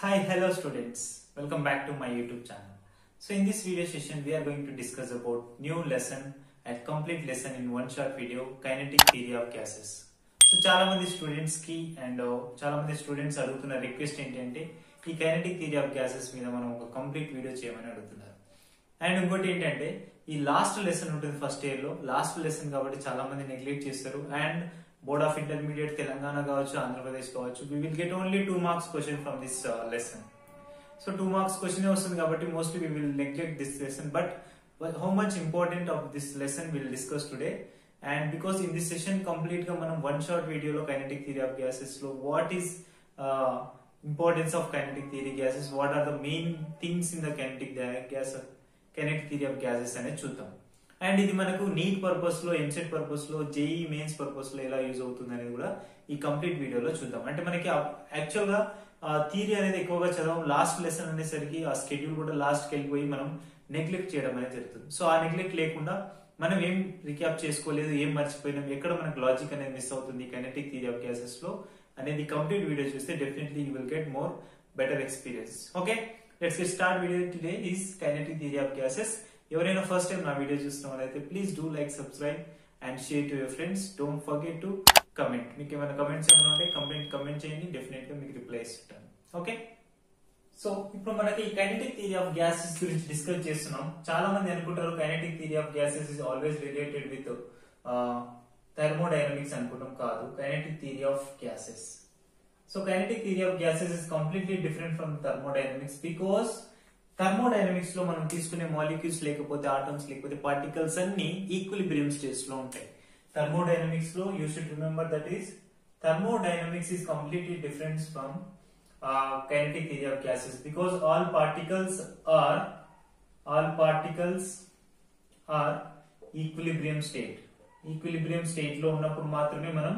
Hi, hello students. Welcome back to my YouTube channel. So in this video session, we are going to discuss about new lesson and complete lesson in one short video, kinetic theory of gases. So చాలా మంది students కి and చాలా మంది students అడుగుతున్న request ఏంటంటే ఈ kinetic theory of gases మీద మనం ఒక కంప్లీట్ వీడియో చేయమని అడుగుతున్నారు. అండ్ ఇంకోటి ఏంటంటే ఈ లాస్ట్ లెసన్ ఉంటుంది ఫస్ట్ ఇయర్ లో, లాస్ట్ లెసన్ కాబట్టి చాలా మంది నెగ్లెక్ట్ చేస్తారు. And board of intermediate Telangana కావచ్చు, ఆంధ్రప్రదేశ్ కావచ్చు, we will get only 2 marks question from this lesson. So 2 marks question వస్తుంది కాబట్టి mostly we will neglect this lesson, but how much important of this lesson we will discuss today. And because in this session complete గా మనం one short video లో kinetic theory of gases లో what is importance of kinetic theory gases, what are the main things in the kinetic theory of gases అనేది చూద్దాం. And ఇది మనకు neat purpose లో, EAMCET purpose లో, జేఈ మెయిన్స్ పర్పస్ లో ఎలా యూజ్ అవుతుంది అనేది కూడా ఈ కంప్లీట్ వీడియోలో చూద్దాం. అంటే మనకి యాక్చువల్ గా థియరీ అనేది ఎక్కువగా చదవం, లాస్ట్ లెసన్ అనేసరికి ఆ షెడ్యూల్ కూడా లాస్ట్ కి వెళ్ళిపోయి మనం నెగ్లెక్ట్ చేయడం అనేది జరుగుతుంది. సో ఆ నెగ్లెక్ట్ లేకుండా మనం ఏం రిక్యాప్ చేసుకోలేదు, ఏం మర్చిపోయినాం, ఎక్కడ మనకు లాజిక్ అనేది మిస్ అవుతుంది కైనెటిక్ థియరీ ఆఫ్ గ్యాసెస్ లో అనేది కంప్లీట్ వీడియో చూస్తే definitely you will get more better experience. Okay, let's get start. Video today is kinetic theory of gases. ఎవరైనా ఫస్ట్ టైం నా వీడియో చూస్తున్న వాళ్ళైతే please do like, subscribe and share to your friends. Don't forget to comment. మీకు ఏమైనా comments ఏమైనా ఉంటే comment చేయండి, definite గా మీకు రిప్లై ఇస్తాను. ఓకే, సో ఇప్పుడు మనకి కైనెటిక్ థియరీ ఆఫ్ గ్యాసెస్ గురించి డిస్కస్ చేస్తున్నాం. చాలా మంది అనుకుంటారు kinetic theory of gases is always related with thermodynamics అనుకుంటాం. కాదు, kinetic theory of gases. So kinetic theory of gases is completely different from thermodynamics because thermodynamics లో మనం తీసుకునే మాలిక్యూల్స్ లేకపోతే ఆటమ్స్ లేకపోతే పార్టికల్స్ అన్ని ఈక్విలిబ్రియం స్టేట్స్ లో ఉంటాయి. థర్మోడైనమిక్స్ లో you should remember that is thermodynamics is completely different from kinetic theory of gases because all particles are equilibrium state లో ఉన్నప్పుడు మాత్రమే మనం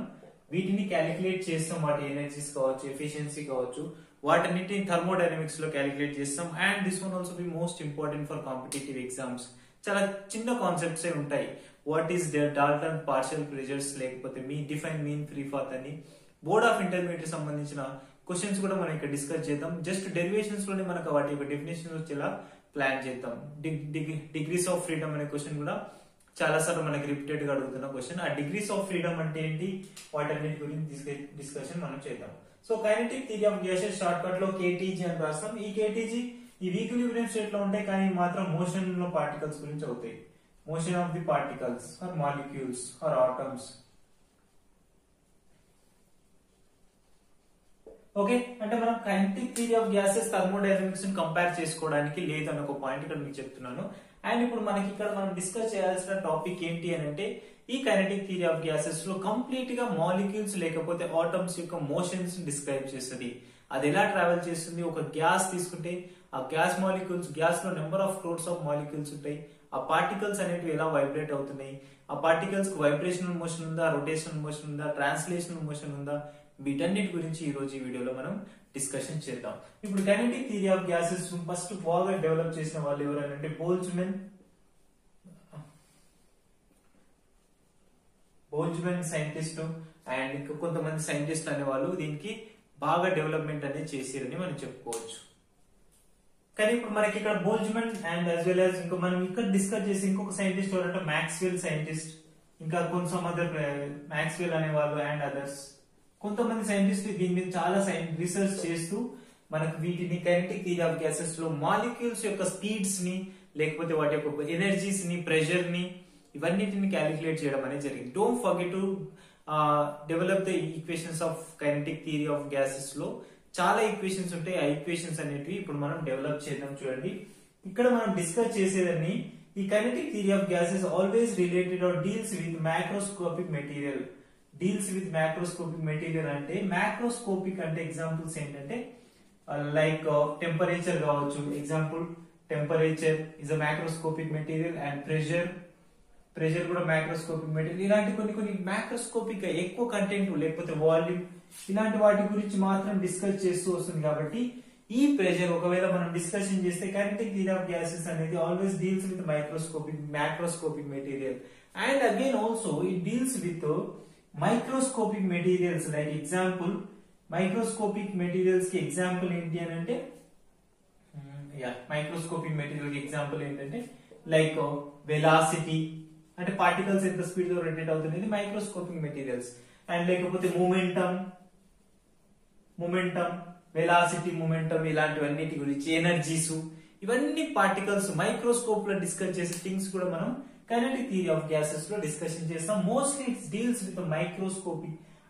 వీటిని క్యాలిక్యులేట్ చేస్తాం. వాటి ఎనర్జీస్ కావచ్చు, ఎఫిషియన్సీ కావచ్చు, వాటన్నిటిని థర్మోడైనమిక్స్ లో క్యాలిక్యులేట్ చేస్తాం. And this one also be most important for competitive exams. చాలా చిన్న కాన్సెప్ట్స్ ఉంటాయి. What is Dalton partial pressures, లేకపోతే డిఫైన్ మీన్ ఫ్రీ పాత్ అని బోర్డ్ ఆఫ్ ఇంటర్మీడియట్ సంబంధించిన క్వశ్చన్స్ కూడా మనం ఇక్కడ డిస్కస్ చేద్దాం. జస్ట్ డెరివేషన్స్ లోనే మనకు వాటి యొక్క డెఫినేషన్ వచ్చేలా ప్లాన్ చేద్దాం. డిగ్రీస్ ఆఫ్ ఫ్రీడమ్ అనే క్వశ్చన్ కూడా చాలా సార్లు మనకి రిపీటెడ్ గా అడుగుతున్న క్వశ్చన్. ఆ డిగ్రీస్ ఆఫ్ ఫ్రీడమ్ అంటే ఏంటి, వాటన్నిటి గురించి డిస్కషన్ మనం చేద్దాం. So kinetic theory of gases short cut లో కేటీజీ అని రాస్తాం. ఈ కేటీజీ ఈ ఈక్విలిబ్రియం స్టేట్ లో ఉంటాయి, కానీ మాత్రం మోషన్ లో పార్టికల్స్ గురించి అవుతాయి. Motion of the particles or molecules or atoms. Okay, అంటే మనం kinetic theory of gases thermodynamics ని కంపేర్ చేసుకోవడానికి లేదని ఒక పాయింట్ ఇక్కడ మీకు చెప్తున్నాను. అండ్ ఇప్పుడు మనకి ఇక్కడ మనం డిస్కస్ చేయాల్సిన టాపిక్ ఏంటి అని అంటే ఈ కైనెటిక్ థియరీ ఆఫ్ గ్యాసెస్ లో కంప్లీట్ గా మాలిక్యూల్స్ లేకపోతే ఆటమ్స్ యొక్క మోషన్స్ డిస్క్రైబ్ చేస్తుంది. అది ఎలా ట్రావెల్ చేస్తుంది. ఒక గ్యాస్ తీసుకుంటే ఆ గ్యాస్ మాలిక్యూల్స్, గ్యాస్ లో number of crores of molecules ఉంటాయి. ఆ పార్టికల్స్ అనేవి ఎలా వైబ్రేట్ అవుతున్నాయి, ఆ పార్టికల్స్ కు వైబ్రేషనల్ మోషన్ ఉందా, రొటేషనల్ మోషన్ ఉందా, ట్రాన్స్లేషనల్ మోషన్ ఉందా, వీటన్నిటి గురించి ఈ రోజు ఈ వీడియోలో మనం డిస్కషన్ చేద్దాం. ఇప్పుడు kinetic theory of gases first బాగా డెవలప్ చేసిన వాళ్ళు ఎవరంటే బోల్జ్మన్ సైంటిస్ట్ అండ్ ఇంకా కొంతమంది సైంటిస్ట్ అనే వాళ్ళు దీనికి బాగా డెవలప్మెంట్ అనేది చేసారని మనం చెప్పుకోవచ్చు. కానీ ఇప్పుడు మనకి ఇక్కడ Boltzmann and as well as ఇంకా మనం ఇక్కడ డిస్కస్ చేసి ఇంకొక సైంటిస్ట్ ఎవరంటే మ్యాక్స్వెల్ సైంటిస్ట్, ఇంకా కొంచెం అదర్ మ్యాక్స్వెల్ అనే వాళ్ళు అండ్ అదర్స్ కొంతమంది సైంటిస్ట్ దీని మీద చాలా రీసెర్చ్ చేస్తూ మనకు వీటిని కైనెటిక్ థియరీ ఆఫ్ గ్యాసెస్ లో మాలిక్యూల్స్ యొక్క స్పీడ్స్ ని లేకపోతే వాటి యొక్క ఎనర్జీస్ ని, ప్రెషర్ ని, ఇవన్నిటిని క్యాలిక్యులేట్ చేయడం అనేది జరిగింది. Don't forget to develop the equations of kinetic theory of gases లో చాలా ఈక్వేషన్స్ ఉంటాయి. ఆ ఈక్వేషన్స్ అనేటివి ఇప్పుడు మనం డెవలప్ చేద్దాం. చూడండి, ఇక్కడ మనం డిస్కస్ చేసేదాన్ని ఈ kinetic theory of gases always related are deals with macroscopic material. Deals with macroscopic material అంటే మ్యాక్రోస్కోపిక్ అంటే ఎగ్జాంపుల్స్ ఏంటంటే లైక్ టెంపరేచర్ కావచ్చు. Example temperature is a macroscopic material and pressure కూడా మ్యాక్రోస్కోపిక్ మెటీరియల్. ఇలాంటి కొన్ని మ్యాక్రోస్కోపిక్ ఎక్కువ కంటెంట్ లేకపోతే volume ఇలాంటి వాటి గురించి మాత్రం డిస్కస్ చేస్తూ వస్తుంది. కాబట్టి ఈ ప్రెషర్ ఒకవేళ మనం డిస్కషన్ చేస్తే కైనెటిక్ థియరీ ఆఫ్ గ్యాసెస్ అనేది always deals with macroscopic material and again also it deals with microscopic materials like example microscopic materials కి ఎగ్జాంపుల్ ఏంటి అని అంటే మైక్రోస్కోపిక్ మెటీరియల్ కి ఎగ్జాంపుల్ ఏంటంటే లైక్ వెలాసిటీ, అంటే పార్టికల్స్ ఎంత స్పీడ్ తో రొటేట్ అవుతుంది మైక్రోస్కోపిక్ మెటీరియల్స్. అండ్ లేకపోతే మూమెంటం, వెలాసిటీ, మూమెంటం ఇలాంటివన్నిటి గురించి, ఎనర్జీస్, ఇవన్నీ పార్టికల్స్ మైక్రోస్కోప్ లో డిస్కస్ చేసే థింగ్స్ కూడా మనం కైనెటిక్ థియరీ ఆఫ్ గ్యాసెస్ లో డిస్కషన్ చేస్తాం. Mostly it's deals with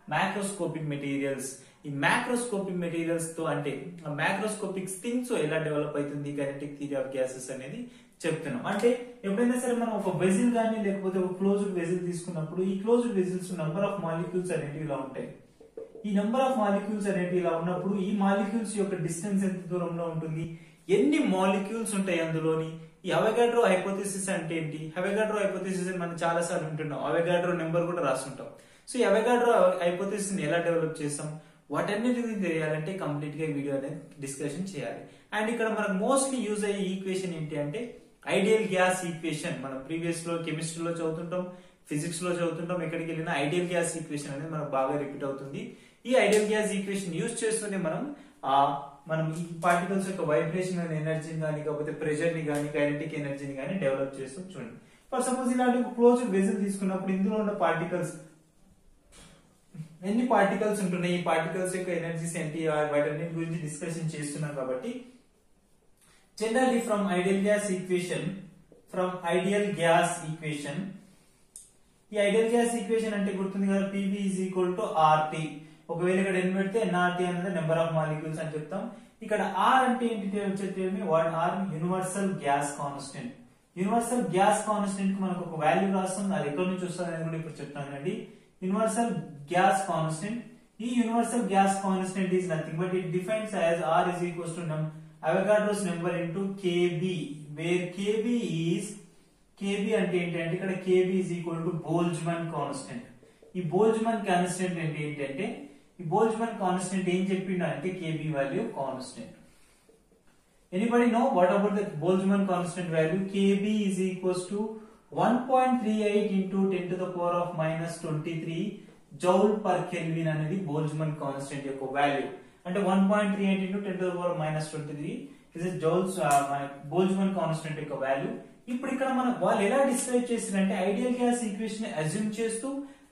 microscopic materials. ఈ మ్యాక్రోస్కోపిక్ మెటీరియల్స్ తో అంటే మ్యాక్రోస్కోపిక్ థింగ్స్ ఎలా డెవలప్ అవుతుంది కైనెటిక్ థియరీ ఆఫ్ గ్యాసెస్ అనేది చెప్తున్నాం. అంటే ఎప్పుడైనా సరే మనం ఒక వెజిల్ కానీ లేకపోతే ఒక క్లోజ్డ్ వెజిల్ తీసుకున్నప్పుడు ఈ closed vessels number of molecules అనేవి ఇలా ఉంటాయి. ఈ నంబర్ ఆఫ్ మాలిక్యూల్స్ అనేవి ఇలా ఉన్నప్పుడు ఈ మాలిక్యూల్స్ యొక్క డిస్టెన్స్ ఎంత దూరంలో ఉంటుంది, ఎన్ని మాలిక్యూల్స్ ఉంటాయి అందులోని. ఈ అవగాడ్రో హైపోథెసిస్ అంటే ఏంటి? అవగాడ్రో హైపోథెసిస్ మనం చాలా సార్లు వింటున్నాం, అవగాడ్రో నెంబర్ కూడా రాస్తుంటాం. సో ఈ అవగాడ్రో హైపోథెసిస్ ని ఎలా డెవలప్ చేస్తాం, వాటన్నిటి గురించి తెలియాలంటే కంప్లీట్ గా వీడియో అనేది డిస్కషన్ చేయాలి. అండ్ ఇక్కడ మనకు మోస్ట్లీ యూజ్ అయ్యే ఈక్వేషన్ ఏంటి అంటే ఐడియల్ గ్యాస్ ఈక్వేషన్. మనం ప్రీవియస్ లో కెమిస్ట్రీలో చదువుతుంటాం, ఫిజిక్స్ లో చదువుతుంటాం, ఎక్కడికి వెళ్ళినా ఐడియల్ గ్యాస్ ఈక్వేషన్ అనేది మనకు బాగా రిపీట్ అవుతుంది. ఈ ఐడియల్ గ్యాస్ ఈక్వేషన్ యూజ్ చేస్తూనే మనం ఈ పార్టికల్స్ యొక్క వైబ్రేషన్ అనే ఎనర్జీని కానీ కాకపోతే ప్రెషర్ ని కానీ కైనెటిక్ ఎనర్జీని కానీ డెవలప్ చేస్తూ చూడండి. ఫర్ సపోజ్ ఇలాంటి క్లోజ్డ్ వెజిల్ తీసుకున్నప్పుడు ఇందులో ఉన్న పార్టికల్స్ ఎన్ని పార్టికల్స్ ఉంటున్నాయి, ఈ పార్టికల్స్ యొక్క ఎనర్జీస్ ఏంటి, వాటన్నిటి గురించి డిస్కషన్ చేస్తున్నాం. కాబట్టి generally from ideal gas equation ఈ ఐడియల్ గ్యాస్ ఈక్వేషన్ అంటే గుర్తుంది కదా, PV is equal to RT. ఒకవేళ ఇక్కడ ఎన్ని పెడితే NRT అనేది నెంబర్ ఆఫ్ మాలిక్యూల్స్ అని చెప్తాం. ఇక్కడ R అంటే ఏంటి వచ్చేది, R universal gas constant. Universal gas constant కి మనకు ఒక వాల్యూ రాస్తాం, అది ఎక్కడి నుంచి వస్తుంది అనేది కూడా ఇప్పుడు చెప్తానండి. యూనివర్సల్ గ్యాస్ కాన్స్టెంట్, ఈ universal gas constant is nothing but it defines as R is equals to Avogadro's number into Kb, where Kb అంటే ఏంటంటే ఇక్కడ Kb is equal to Boltzmann constant. ఈ Boltzmann constant అంటే ఏంటంటే ఈ Boltzmann constant ఏం చెప్పిండు అంటే Kb value constant. Anybody know what about the Boltzmann constant value? Kb is equals to 1.38 into 10 to the power of minus 23 joule per Kelvin అనేది Boltzmann constant యొక్క value. అంటే 1.38 into 10 to the power minus 23 is a joules Boltzmann constant యొక్క value. ఇప్పుడు ఇక్కడ మనం వాళ్ళు ఎలా describe చేస్తారంటే ఐడియల్ గ్యాస్ ఈక్వేషన్ అజ్యూమ్ చేస్తూ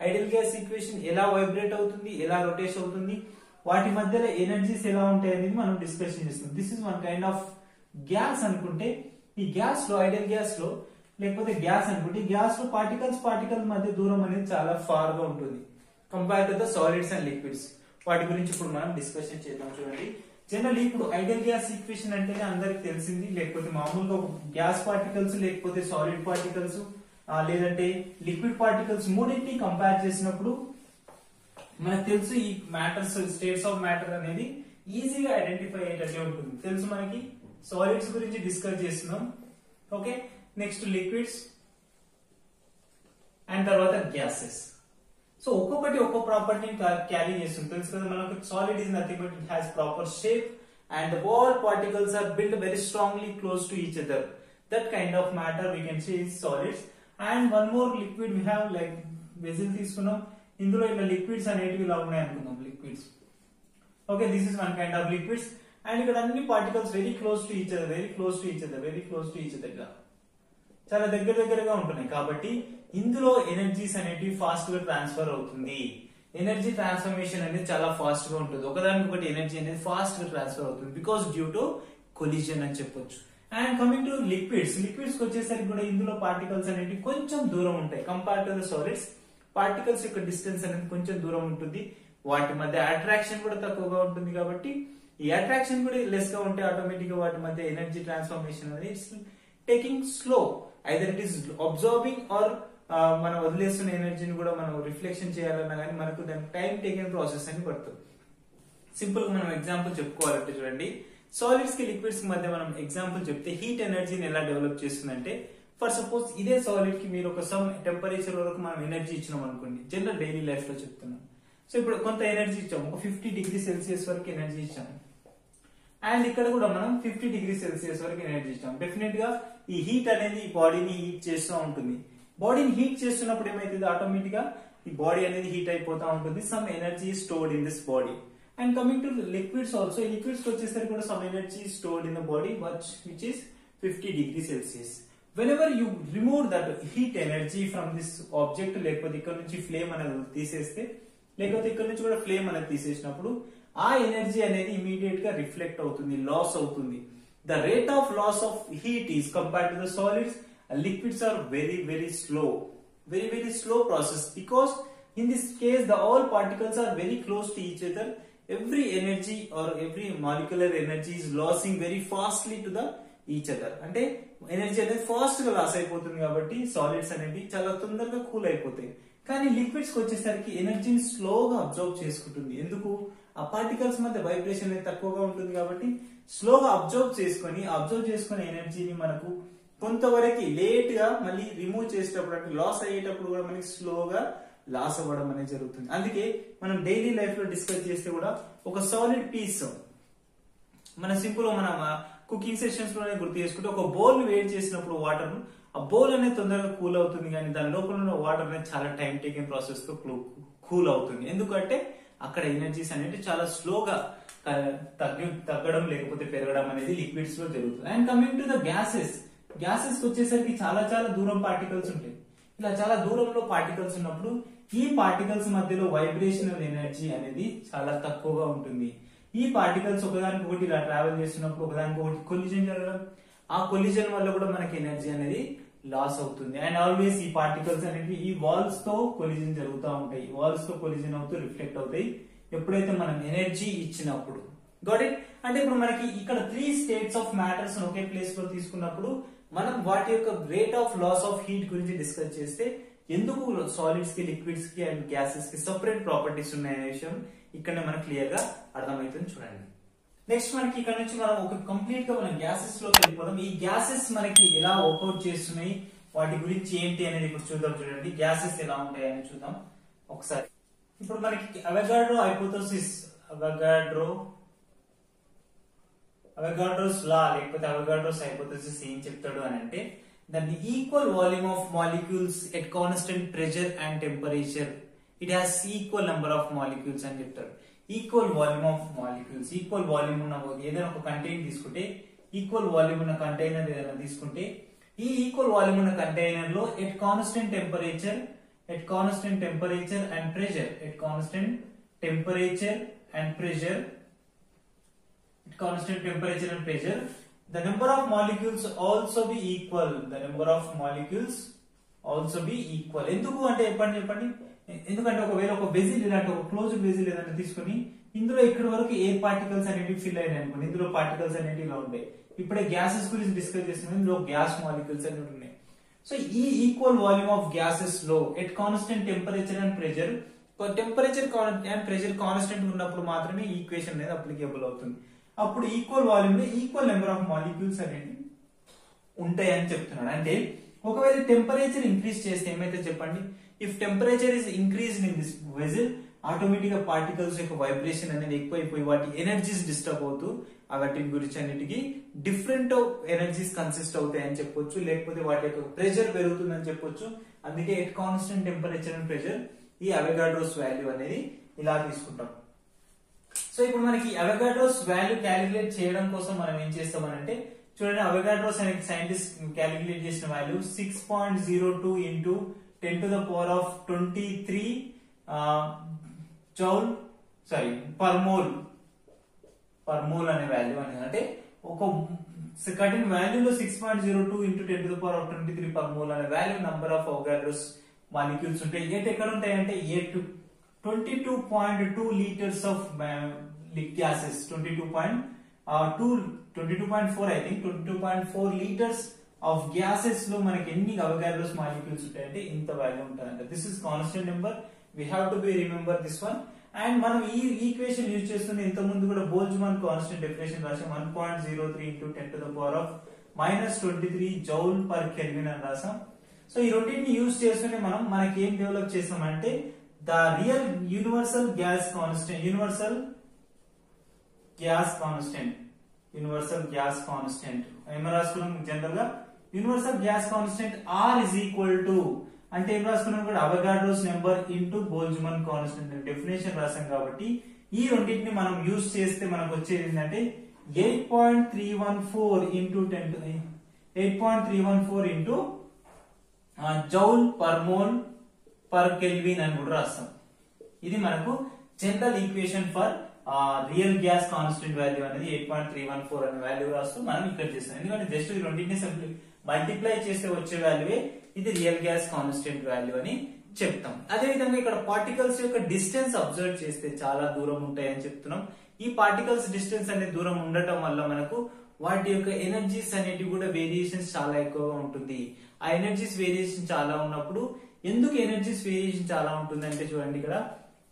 ఐడియల్ గ్యాస్ ఈక్వేషన్ ఎలా వైబ్రేట్ అవుతుంది, ఎలా రొటేట్ అవుతుంది, వాటి మధ్యలో ఎనర్జీస్ ఎలా ఉంటాయి అనేది మనం డిస్కషన్ చేస్తాం. This is one kind of gas అనుకుంటే, ఈ గ్యాస్ లో ఐడియల్ గ్యాస్ లో లేకపోతే గ్యాస్ అనుకుంటే గ్యాస్ లో పార్టికల్ మధ్య దూరం అనేది చాలా ఫార్ గా ఉంటుంది compare to the solids and liquids. వాటి గురించి ఇప్పుడు మనం డిస్కషన్ చేద్దాం. చూడండి, జనరల్ ఇప్పుడు ఐడియల్ గ్యాస్ ఈక్వేషన్ అంటేనే అందరికి తెలిసింది, లేకపోతే మామూలుగా గ్యాస్ పార్టికల్స్ లేకపోతే సాలిడ్ పార్టికల్స్ లేదంటే లిక్విడ్ పార్టికల్స్ మూడింటిని కంపేర్ చేసినప్పుడు మనకు తెలుసు ఈ మ్యాటర్స్ స్టేట్స్ ఆఫ్ మ్యాటర్ అనేది ఈజీగా ఐడెంటిఫై అయ్యేటట్టే ఉంటుంది. తెలుసు మనకి సాలిడ్స్ గురించి డిస్కస్ చేస్తున్నాం, ఓకే, నెక్స్ట్ లిక్విడ్స్ అండ్ తర్వాత గ్యాసెస్. సో ఒక్కొక్కటి ఒక్కో ప్రాపర్టీని క్యారీ చేస్తుంది, తెలుసు కదా మనకు. Solid is nothing but it has proper shape and all particles are built very strongly close to each other. That kind of matter we can say is solids. And one more liquid we have, like vessel తీసుకున్నాం, ఇందులో ఇలా liquids అనేటివి ఇలా ఉన్నాయి అనుకుందాం, liquids. Okay, this is one kind of liquids. And ఇక్కడ అన్ని particles very close to each other, చాలా దగ్గరగా ఉంటున్నాయి. కాబట్టి ఇందులో ఎనర్జీస్ అనేటివి ఫాస్ట్ గా ట్రాన్స్ఫర్ అవుతుంది. ఎనర్జీ ట్రాన్స్ఫర్మేషన్ అనేది చాలా ఫాస్ట్ గా ఉంటుంది, ఒకదానికి ఒకటి ఎనర్జీ అనేది ఫాస్ట్ గా ట్రాన్స్ఫర్ అవుతుంది బికాస్ డ్యూ టు కొలిజన్ అని చెప్పొచ్చు. అండ్ కమింగ్ టు లిక్విడ్స్ వచ్చేసరికి కూడా ఇందులో పార్టికల్స్ అనేవి కొంచెం దూరం ఉంటాయి compare to the solids. Particles యొక్క డిస్టెన్స్ అనేది కొంచెం దూరం ఉంటుంది, వాటి మధ్య అట్రాక్షన్ కూడా తక్కువగా ఉంటుంది. కాబట్టి ఈ అట్రాక్షన్ కూడా లెస్ గా ఉంటే ఆటోమేటిక్ గా వాటి మధ్య ఎనర్జీ ట్రాన్స్ఫర్మేషన్ అనేది taking slow, either it is observing or మనం వదిలేస్తున్న ఎనర్జీని కూడా మనం రిఫ్లెక్షన్ చేయాలన్నా కానీ మనకు దానికి టైం టేకింగ్ ప్రాసెస్ అని పడుతుంది. సింపుల్ గా మనం ఎగ్జాంపుల్ చెప్పుకోవాలంటే చూడండి, సాలిడ్స్ కి లిక్విడ్స్ మధ్య మనం ఎగ్జాంపుల్ చెప్తే హీట్ ఎనర్జీని ఎలా డెవలప్ చేస్తుందంటే, ఫర్ సపోజ్ ఇదే సాలిడ్ కి మీరు ఒక సమ్ టెంపరేచర్ వరకు మనం ఎనర్జీ ఇచ్చినాం అనుకోండి, జనరల్ డైలీ లైఫ్ లో చెప్తున్నాం. సో ఇప్పుడు కొంత ఎనర్జీ ఇచ్చాము, ఒక 50 డిగ్రీ సెల్సియస్ వరకు ఎనర్జీ ఇచ్చాము. అండ్ ఇక్కడ కూడా మనం 50 డిగ్రీ సెల్సియస్ వరకు ఎనర్జీ ఇచ్చాం. డెఫినెట్ గా ఈ హీట్ అనేది ఈ బాడీని హీట్ చేస్తూ ఉంటుంది. బాడీని హీట్ చేస్తున్నప్పుడు ఏమైతుంది, ఆటోమేటిక్ గా ఈ బాడీ అనేది హీట్ అయిపోతా ఉంటుంది. Some energy stored in this body. And coming to liquids also, in liquids వచ్చేసరికి కూడా some energy is stored in the body which is 50 degrees Celsius. Whenever you remove that heat energy from this object, లేకపోతే ఇక్కడ నుంచి flame అనేది తీసేస్తే, లేకపోతే ఇక్కడ నుంచి కూడా ఫ్లేమ్ అనేది తీసేసినప్పుడు ఆ ఎనర్జీ అనేది ఇమీడియట్ గా రిఫ్లెక్ట్ అవుతుంది, లాస్ అవుతుంది. The rate of loss of heat is compared to the solids. Liquids are very slow, very slow process, because in this case the all particles are very close to each other. Every energy or every molecular energy is losing very fastly to the each other. అంటే energy అనేది fast గా loss అయిపోతుంది కాబట్టి solids అనేవి చాలా తొందరగా cool అయిపోతాయి. కానీ లిక్విడ్స్ కి వచ్చేసరికి ఎనర్జీని స్లోగా అబ్జర్వ్ చేసుకుంటుంది. ఎందుకు? ఆ పార్టికల్స్ మధ్య వైబ్రేషన్ అనేది తక్కువగా ఉంటుంది కాబట్టి స్లోగా అబ్జర్వ్ చేసుకుని ఎనర్జీని మనకు కొంతవరకు లేట్ గా మళ్ళీ రిమూవ్ చేసేటప్పుడు, అంటే లాస్ అయ్యేటప్పుడు కూడా మనకి స్లోగా లాస్ అవ్వడం అనేది జరుగుతుంది. అందుకే మనం డైలీ లైఫ్ లో డిస్కస్ చేస్తే కూడా ఒక సాలిడ్ పీస్ మన సింపుల్ మన కుకింగ్ సెషన్స్ లోనే గుర్తు చేసుకుంటే, ఒక బౌల్ వేడి చేసినప్పుడు వాటర్, ఆ బౌల్ అనేది తొందరగా కూల్ అవుతుంది, కానీ దాని లోపల ఉన్న వాటర్ అనేది చాలా టైం టేకింగ్ ప్రాసెస్ తో కూల్ అవుతుంది. ఎందుకంటే అక్కడ ఎనర్జీస్ అనేది చాలా స్లోగా తగ్గడం లేకపోతే పెరగడం అనేది లిక్విడ్స్ లో జరుగుతుంది. And coming to the gases వచ్చేసరికి చాలా దూరం పార్టికల్స్ ఉంటాయి. ఇలా చాలా దూరంలో పార్టికల్స్ ఉన్నప్పుడు ఈ పార్టికల్స్ మధ్యలో వైబ్రేషనల్ ఎనర్జీ అనేది చాలా తక్కువగా ఉంటుంది. ఈ పార్టికల్స్ ఒకదానికొకటి ఇలా ట్రావెల్ చేస్తున్నప్పుడు ఒకదానికొకటి కొలిజన్ జరగడం, ఆ కొలిజన్ వల్ల కూడా మనకి ఎనర్జీ అనేది లాస్ అవుతుంది. అండ్ ఆల్వేస్ ఈ పార్టికల్స్ అనేవి ఈ వాల్స్ తో కొలిజన్ జరుగుతూ ఉంటాయి. వాల్స్ తో కొలిజన్ అవుతూ రిఫ్లెక్ట్ అవుతాయి ఎప్పుడైతే మనం ఎనర్జీ ఇచ్చినప్పుడు. Got it? అంటే ఇప్పుడు మనకి ఇక్కడ 3 స్టేట్స్ ఆఫ్ మ్యాటర్స్ ఒకే ప్లేస్ లో తీసుకున్నప్పుడు మనం వాటి యొక్క rate of loss of heat గురించి డిస్కస్ చేస్తే, ఎందుకు సాలిడ్స్ కి, లిక్విడ్స్ కి అండ్ గ్యాసెస్ కి సెపరేట్ ప్రాపర్టీస్ ఉన్నాయనే విషయం ఇక్కడ మనకు క్లియర్ గా అర్థమవుతుంది. చూడండి, నెక్స్ట్ మనకి ఇక్కడ నుంచి మనం ఒక కంప్లీట్ గా మనం గ్యాసెస్ లోకి వెళ్ళిపోదాం. ఈ గ్యాసెస్ మనకి ఎలా వర్కౌట్ చేస్తున్నాయి, వాటి గురించి ఏంటి అనేది ఇప్పుడు చూద్దాం. చూడండి, గ్యాసెస్ ఎలా ఉంటాయి అని చూద్దాం ఒకసారి. ఇప్పుడు మనకి అవగాడ్రో హైపోథెసిస్, అవగాడ్రోస్ లా లేకపోతే అవగాడ్రోస్ హైపోథెసిస్ ఏం చెప్తాడు అని అంటే, దాన్ని equal volume of molecules at constant pressure and temperature, it has equal number of molecules అని చెప్తారు. Equal volume of molecules, equal volume ఉన్న ఏదైనా ఒక కంటైనర్ తీసుకుంటే, ఈక్వల్ వాల్యూమ్ ఉన్న కంటైనర్ ఏదైనా తీసుకుంటే, ఈ ఈక్వల్ వాల్యూమ్ ఉన్న కంటైనర్ లో at constant temperature and pressure, the number of molecules also be equal. ఎందుకు అంటే చెప్పండి. ఎందుకంటే ఒకవేళ ఒక వెజిల్, ఇలాంటి ఒక క్లోజ్డ్ వెజిల్ ఏదైనా తీసుకుని ఇందులో ఇక్కడ వరకు ఎయిర్ పార్టికల్స్ అనేవి ఫిల్ అయినాయి అనుకోండి, ఇందులో పార్టికల్స్ అనేవి ఇలా ఉంటాయి. ఇప్పుడే గ్యాసెస్ గురించి డిస్కస్ చేస్తున్నాం, ఇందులో గ్యాస్ మాలిక్యూల్స్ అనేవి ఉన్నాయి. సో ఈ ఈక్వల్ వాల్యూమ్ ఆఫ్ గ్యాసెస్ లో at constant temperature and pressure, temperature and pressure constant ఉన్నప్పుడు మాత్రమే ఈ ఈక్వేషన్ అనేది అప్లికేబుల్ అవుతుంది. అప్పుడు ఈక్వల్ వాల్యూమ్ లో ఈక్వల్ నెంబర్ ఆఫ్ మాలిక్యూల్స్ అనేవి ఉంటాయని చెప్తున్నాడు. అంటే ఒకవేళ టెంపరేచర్ ఇంక్రీజ్ చేస్తే ఏమైతే చెప్పండి, if temperature is increased in this వెజిల్, automatic గా పార్టికల్స్ యొక్క వైబ్రేషన్ అనేది ఎక్కువైపోయి వాటి ఎనర్జీస్ డిస్టర్బ్ అవుతూ వాటి గురించి అన్నిటికీ డిఫరెంట్ ఎనర్జీస్ కన్సిస్ట్ అవుతాయి అని చెప్పొచ్చు, లేకపోతే వాటి యొక్క ప్రెషర్ పెరుగుతుందని చెప్పొచ్చు. అందుకే at constant temperature and pressure ఈ అవగాడ్రోస్ వాల్యూ అనేది ఇలా తీసుకుంటాం. సో ఇప్పుడు మనకి అవగాడ్రోస్ వాల్యూ క్యాలిక్యులేట్ చేయడం కోసం మనం ఏం చేస్తామనంటే, చూడండి, అవగాడ్రోస్ అనే సైంటిస్ట్ క్యాలిక్యులేట్ చేసిన value 6.02 into 10 to the power of 23 joule per mole అనే వాల్యూ అనేది, అంటే ఒక కఠిన వాల్యూలో 6.02 into 10 to the power of 23 per mole అనే value number of Avogadro's molecules ఉంటాయి. ఎక్కడ ఉంటాయి అంటే 22.2 liters of gases, 22.4 I think 22.4 liters of gases లో మనకి ఎన్ని అవగాడ్రోస్ మాలిక్యూల్స్ ఉంటాయంటే ఇంత వాల్యూ ఉంటుందంట. This is constant number, we have to be remember this one. And మనం ఈ ఈక్వేషన్ యూజ్ చేస్తున్న ఇంత ముందు కూడా బోల్ట్జ్మాన్ కాన్స్టెంట్ డెఫినేషన్ రాసాం, 1.03 into 10 to the power of -23 joule per kelvin అని రాసాం. సో ఈ రెండింటిని యూజ్ చేస్తూనే మనకి ఏం డెవలప్ చేసామంటే the real universal gas constant, ఏం రాసుకున్నాం జనరల్ గా, universal gas constant R is equal to, అంటే ఏం రాసుకున్నాం కూడా Avogadro's number into Boltzmann constant definition రాసాం కాబట్టి ఈ రెండింటిని మనం యూజ్ చేస్తే మనకు వచ్చేది ఏంటంటే 8.314 into 8.314 into joule per mole per kelvin అని కూడా రాస్తాం. ఇది మనకు general equation for real gas constant value అనేది 8.314 అనే వాల్యూ రాస్తూ మనం ఇక్కడ చేస్తాం. ఎందుకంటే జస్ట్ ఈ రెండింటిని మల్టిప్లై చేస్తే వచ్చే వాల్యూవే ఇది రియల్ గ్యాస్ కాన్స్టెంట్ వాల్యూ అని చెప్తాం. అదే విధంగా ఇక్కడ పార్టికల్స్ యొక్క డిస్టెన్స్ అబ్జర్వ్ చేస్తే చాలా దూరం ఉంటాయని చెప్తున్నాం. ఈ పార్టికల్స్ డిస్టెన్స్ అనేది దూరం ఉండటం వల్ల మనకు వాటి యొక్క ఎనర్జీస్ అనేటివి కూడా వేరియేషన్స్ చాలా ఎక్కువగా ఉంటుంది. ఆ ఎనర్జీస్ వేరియేషన్ చాలా ఉన్నప్పుడు ఎందుకు ఎనర్జీస్ వేరియేషన్ చాలా ఉంటుంది అంటే చూడండి, ఇక్కడ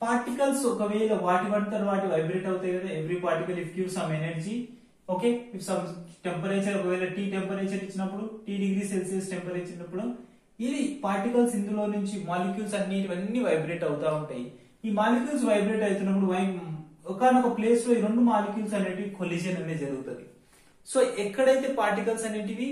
పార్టికల్స్ ఒకవేళ వాటి వాటి వైబ్రేట్ అవుతాయి కదా. Every particle if give some energy, okay, if some temperature ఒకవేళ T టెంపరేచర్ ఇచ్చినప్పుడు, T డిగ్రీ సెల్సియస్ టెంపరేచర్ ఇచ్చినప్పుడు ఇది పార్టికల్స్ ఇందులో నుంచి మాలిక్యూల్స్ అన్ని వైబ్రేట్ అవుతా ఉంటాయి. ఈ మాలిక్యూల్స్ వైబ్రేట్ అవుతున్నప్పుడు ఒకనొక ప్లేస్ లో ఈ రెండు మాలిక్యూల్స్ అనేటివి కొలిజన్ అనేది జరుగుతుంది. సో ఎక్కడైతే పార్టికల్స్ అనేటివి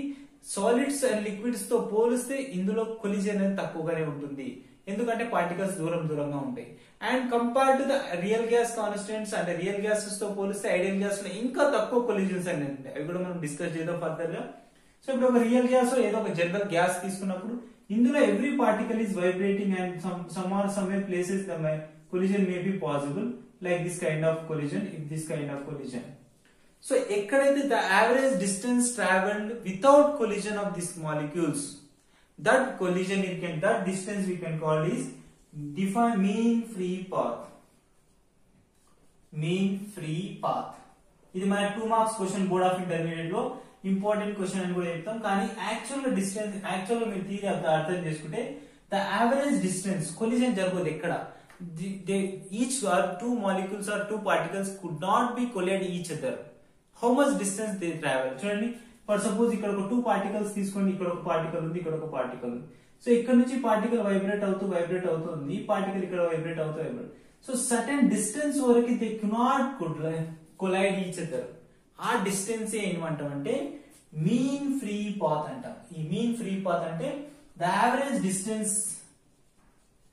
సాలిడ్స్ అండ్ లిక్విడ్స్ తో పోలిస్తే ఇందులో కొలిజన్ అనేది తక్కువగానే ఉంటుంది. ఎందుకంటే పార్టికల్స్ దూరంగా ఉంటాయి. And compared to the real gas constants అంటే రియల్ గ్యాసెస్ తో పోలిస్తే ఐడియల్ గ్యాస్ లో ఇంకా తక్కువ కొలిజన్స్ అనేవి ఉంటాయి. అవి కూడా మనం డిస్కస్ చేద్దాం ఫర్దర్ గా. సో ఇప్పుడు ఒక రియల్ గ్యాస్ ఏదో ఒక జనరల్ గ్యాస్ తీసుకున్నప్పుడు ఇందులో every particle is vibrating and somewhere places the collision may be possible like this kind of collision, if this kind of collision. So ekkadaithe the average distance traveled without collision of these molecules, that distance we can call is define mean free path. ఇది మన 2 marks question board of intermediate లో important question అని కూడా చెప్తాం. కానీ actual గా మీరు theory అర్థం చేసుకుంటే ద యావరేజ్ డిస్టెన్స్ కొలిజన్ జరగదు ఎక్కడ. Each or 2 molecules or 2 particles could not be collide each other. How much distance they travel? చూడండి, ఫర్ సపోజ్ ఇక్కడ ఒక 2 particles తీసుకోండి. ఇక్కడ ఒక పార్టికల్ ఉంది, ఇక్కడ ఒక పార్టికల్ ఉంది. సో ఇక్కడ నుంచి పార్టికల్ వైబ్రేట్ అవుతుంది, పార్టికల్ ఇక్కడ వైబ్రేట్ అవుతుంది. సో సర్టెన్ డిస్టెన్స్ వరకు they cannot collide each other. ఆ డిస్టెన్స్ ఏమంటామంటే మీన్ ఫ్రీ పాత్ అంటాం. ఈ మీన్ ఫ్రీ పాత్ అంటే ద యావరేజ్ డిస్టెన్స్,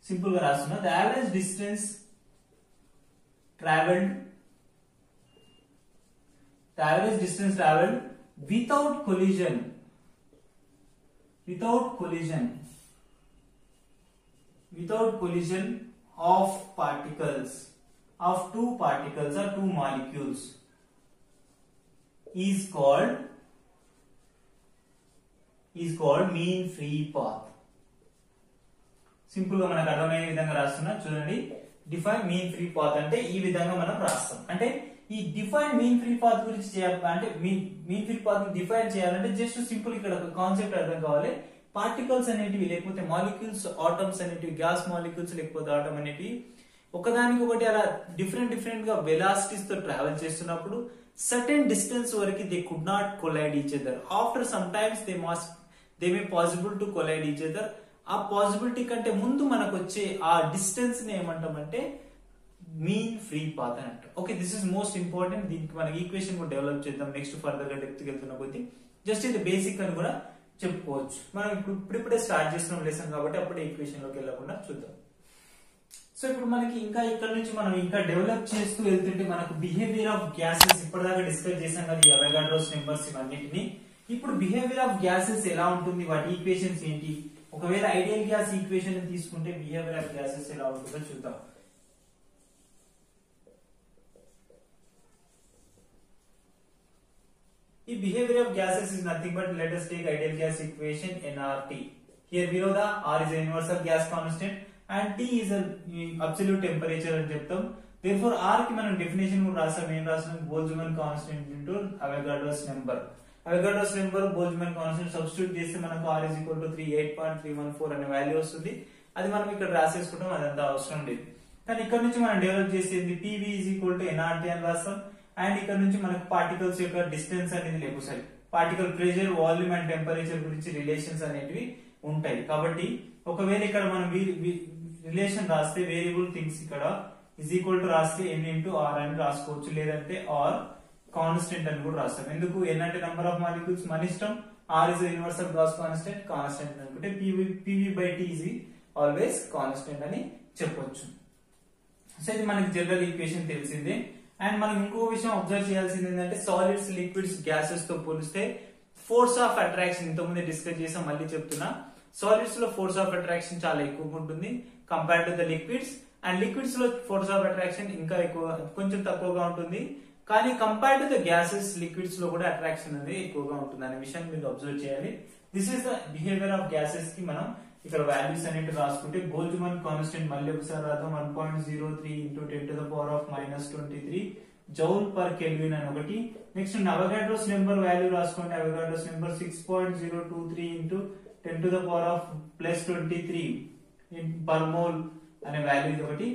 సింపుల్ గా రాస్తున్నా, the average distance travelled without collision of particles, of 2 particles or 2 molecules is called mean free path. Simple గా మనకు అర్థమయ్యే విధంగా రాస్తున్నా చూడండి. డిఫైన్ మీన్ ఫ్రీ పాత్ అంటే ఈ విధంగా మనం రాస్తాం. అంటే ఈ డిఫైన్ మీన్ ఫ్రీ పాత్ గురించి అంటే మీన్ ఫ్రీ పాత్ డిఫైన్ చేయాలంటే జస్ట్ సింపుల్ ఇక్కడ ఒక కాన్సెప్ట్ అర్థం కావాలి. పార్టికల్స్ అనేటివి లేకపోతే మాలిక్యూల్స్, ఆటమ్స్ అనేటివి, గ్యాస్ మాలిక్యూల్స్ లేకపోతే ఆటమ్ అనేటివి ఒకదానికి ఒకటి అలా డిఫరెంట్ గా వెలాసిటీస్ తో ట్రావెల్ చేస్తున్నప్పుడు సర్టెన్ డిస్టెన్స్ వరకు they could not collide each other. After some times they may possible to collide each other. ఆ పాసిబిలిటీ కంటే ముందు మనకు వచ్చే ఆ డిస్టెన్స్ ని ఏమంటామంటే మీన్ ఫ్రీ పాత్ అని అంటాం. Okay, this is most important. దీనికి మనకి ఈక్వేషన్ కూడా డెవలప్ చేద్దాం నెక్స్ట్ ఫర్దర్ గా డెప్త్ వెళ్తున్న కొద్దీ. జస్ట్ ఇది బేసిక్ అని కూడా చెప్పుకోవచ్చు. మనం ఇప్పుడే స్టార్ట్ చేస్తున్నాం లెసన్ కాబట్టి అప్పుడే ఈక్వేషన్ లోకి వెళ్ళకుండా చూద్దాం. సో ఇప్పుడు మనకి ఇంకా ఇక్కడ నుంచి మనం ఇంకా డెవలప్ చేస్తూ వెళ్తుంటే మనకు బిహేవియర్ ఆఫ్ గ్యాసెస్ ఇప్పటిదాకా డిస్కస్ చేసాం కదా, ఈ అవగాడ్రోస్ నెంబర్స్ ఇవన్నిటిని. ఇప్పుడు బిహేవియర్ ఆఫ్ గ్యాసెస్ ఎలా ఉంటుంది, వాటి ఈక్వేషన్స్ ఏంటి, ఒకవేళ ఐడియల్ గ్యాస్ ఈక్వేషన్ తీసుకుంటే బిహేవియర్ ఆఫ్ గ్యాసెస్ ఎలా ఉంటుందో చూద్దాం. The behavior of gases is nothing but, let us take ideal gas equation nRT. Here we know the R is a universal gas constant and T is a absolute temperature అని చెప్తాం. Therefore R కి మనం definition కూడా రాసాం. ఏం రాసాం? Boltzmann constant into Avogadro's number. Avogadro's number Boltzmann constant substitute చేస్తే మనకు R is equal to 8.314 అనే వాల్యూ వస్తుంది. అది మనం ఇక్కడ రాసేసుకుంటాం, అదంతా అవసరం లేదు. కానీ ఇక్కడ నుంచి మనం డెవలప్ చేసేది PV is equal to nRT అని రాస్తాం. అండ్ ఇక్కడ నుంచి మనకు పార్టికల్స్ యొక్క డిస్టెన్స్ అనేది లేవు. సరే, particle pressure, volume and temperature గురించి రిలేషన్స్ అనేటివి ఉంటాయి. కాబట్టి ఒకవేళ ఇక్కడ మనం రిలేషన్ రాస్తే వేరియబుల్ థింగ్స్ ఇక్కడ ఇజ్ ఈక్వల్ టు రాస్తే n ఇంటూ R అని రాసుకోవచ్చు, లేదంటే R కాన్స్టెంట్ అని కూడా రాస్తాం. ఎందుకు? n అంటే నంబర్ ఆఫ్ మాలిక్యూల్స్, మన ఇష్టం. R is universal gas constant అనుకుంటే PV by T is always constant అని చెప్పొచ్చు. సో ఇది మనకి జనరల్ ఈక్వేషన్ తెలిసిందే. అండ్ మనం ఇంకో విషయం అబ్జర్వ్ చేయాల్సింది ఏంటంటే సాలిడ్స్, లిక్విడ్స్, గ్యాసెస్ తో పోలిస్తే ఫోర్స్ ఆఫ్ అట్రాక్షన్ ఇంతకుముందే డిస్కస్ చేసాం, మళ్ళీ చెప్తున్నా. సాలిడ్స్ లో ఫోర్స్ ఆఫ్ అట్రాక్షన్ చాలా ఎక్కువగా ఉంటుంది compared to the liquids, and liquids లో ఫోర్స్ ఆఫ్ అట్రాక్షన్ ఇంకా ఎక్కువ, కొంచెం తక్కువగా ఉంటుంది. కానీ compared to the gases, liquids లో కూడా అట్రాక్షన్ అనేది ఎక్కువగా ఉంటుంది అనే విషయాన్ని మీరు అబ్జర్వ్ చేయాలి. This is the behaviour of gases కి మనం ఇక్కడ వాల్యూస్ అనేవి రాసుకుంటే బోల్ట్జ్మాన్ కాన్స్టెంట్ మళ్ళీ ఒకసారి రాద్దాం. 1.03 into 10⁻⁻23 జౌల్ పర్ కెల్విన్ అని ఒకటి. నెక్స్ట్ అవగాడ్రోస్ నెంబర్ వాల్యూ రాసుకోండి. Avogadro's number 6.023 into 10⁻+23 per mole అనే వాల్యూ ఇది ఒకటి.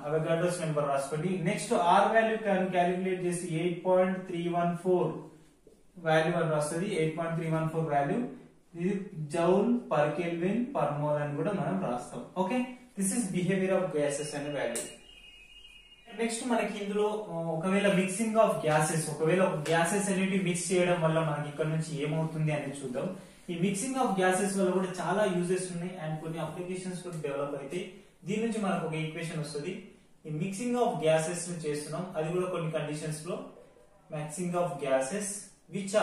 అవగాడ్రోస్ నెంబర్ రాసుకోండి. నెక్స్ట్ ఆర్ వాల్యూ క్యాలిక్యులేట్ చేసి 8.314 వాల్యూ అని రాస్తుంది. 8.314 వాల్యూ ఇది joule per kelvin per mole అని కూడా మనం రాస్తాం. Okay, this is behaviour of gases అనే వాల్యూ. నెక్స్ట్ మనకి ఇందులో ఒకవేళ మిక్సింగ్ ఆఫ్ గ్యాసెస్, ఒకవేళ గ్యాసెస్ అనేవి మిక్స్ చేయడం వల్ల మనకి ఇక్కడ నుంచి ఏమవుతుంది అనేది చూద్దాం. ఈ మిక్సింగ్ ఆఫ్ గ్యాసెస్ వల్ల కూడా చాలా యూజెస్ ఉన్నాయి అండ్ కొన్ని అప్లికేషన్స్ కూడా డెవలప్ అయితే దీని నుంచి మనకు ఒక ఈక్వేషన్ వస్తుంది. ఈ మిక్సింగ్ ఆఫ్ గ్యాసెస్ చేస్తున్నాం, అది కూడా కొన్ని కండిషన్స్ లో. Mixing of gases which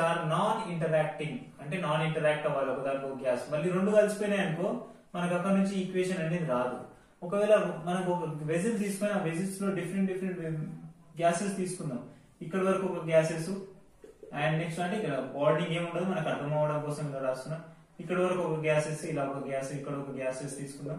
are non interacting, అంటే నాన్ ఇంటరాక్ట్ అవ్వాలి ఒకదానికి ఒక గ్యాస్. మళ్ళీ రెండు కలిసిపోయినాయి అనుకో మనకు అక్కడ నుంచి ఈక్వేషన్ అనేది రాదు. ఒకవేళ మనకు ఒక వెజిల్ తీసుకుని ఆ వెజిల్స్ లో డిఫరెంట్ గ్యాసెస్ తీసుకుందాం. ఇక్కడ వరకు ఒక గ్యాసెస్ అండ్ నెక్స్ట్ అంటే ఇక్కడ బాండింగ్ ఏముండదు మనకు అర్థం అవ్వడం కోసం ఇలా రాస్తున్నాం. ఇక్కడ వరకు ఒక గ్యాసెస్, ఇలా ఒక గ్యాస్, ఇక్కడ ఒక గ్యాసెస్ తీసుకుందాం.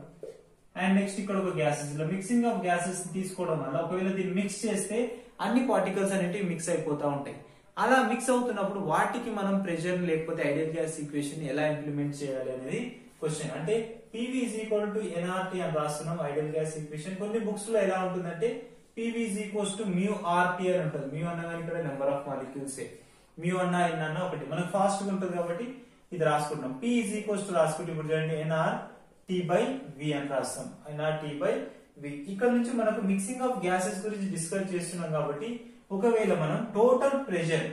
అండ్ నెక్స్ట్ ఇక్కడ ఒక గ్యాసెస్. ఇలా మిక్సింగ్ ఆఫ్ గ్యాసెస్ తీసుకోవడం వల్ల ఒకవేళ దీన్ని మిక్స్ చేస్తే అన్ని పార్టికల్స్ అనేవి మిక్స్ అయిపోతా ఉంటాయి. అలా మిక్స్ అవుతున్నప్పుడు వాటికి మనం ప్రెషర్ లేకపోతే ఐడియల్ గ్యాస్ ఈక్వేషన్ ఎలా ఇంప్లిమెంట్ చేయాలి అనేది క్వశ్చన్. అంటే PV is equal to nRT అని రాస్తున్నాం ఐడియల్ గ్యాస్ ఈక్వేషన్. కొన్ని బుక్స్ లో ఎలా ఉంటుందంటే PV is equals to μRT అని ఉంటుంది. మ్యూ అన్న ఇక్కడ నెంబర్ ఆఫ్ మాలిక్యూల్స్, మ్యూ అన్న ఎన్ అన్న ఒకటి. మనకు ఫాస్ట్ గా ఉంటుంది కాబట్టి ఇది రాసుకుంటాం. P is equals to రాసుకుంటే ఇప్పుడు చూడండి nRT/V అని రాస్తాం. nRT/V. ఇక్కడ నుంచి మనకు మిక్సింగ్ ఆఫ్ గ్యాసెస్ గురించి డిస్కస్ చేస్తున్నాం కాబట్టి ఒకవేళ మనం total pressure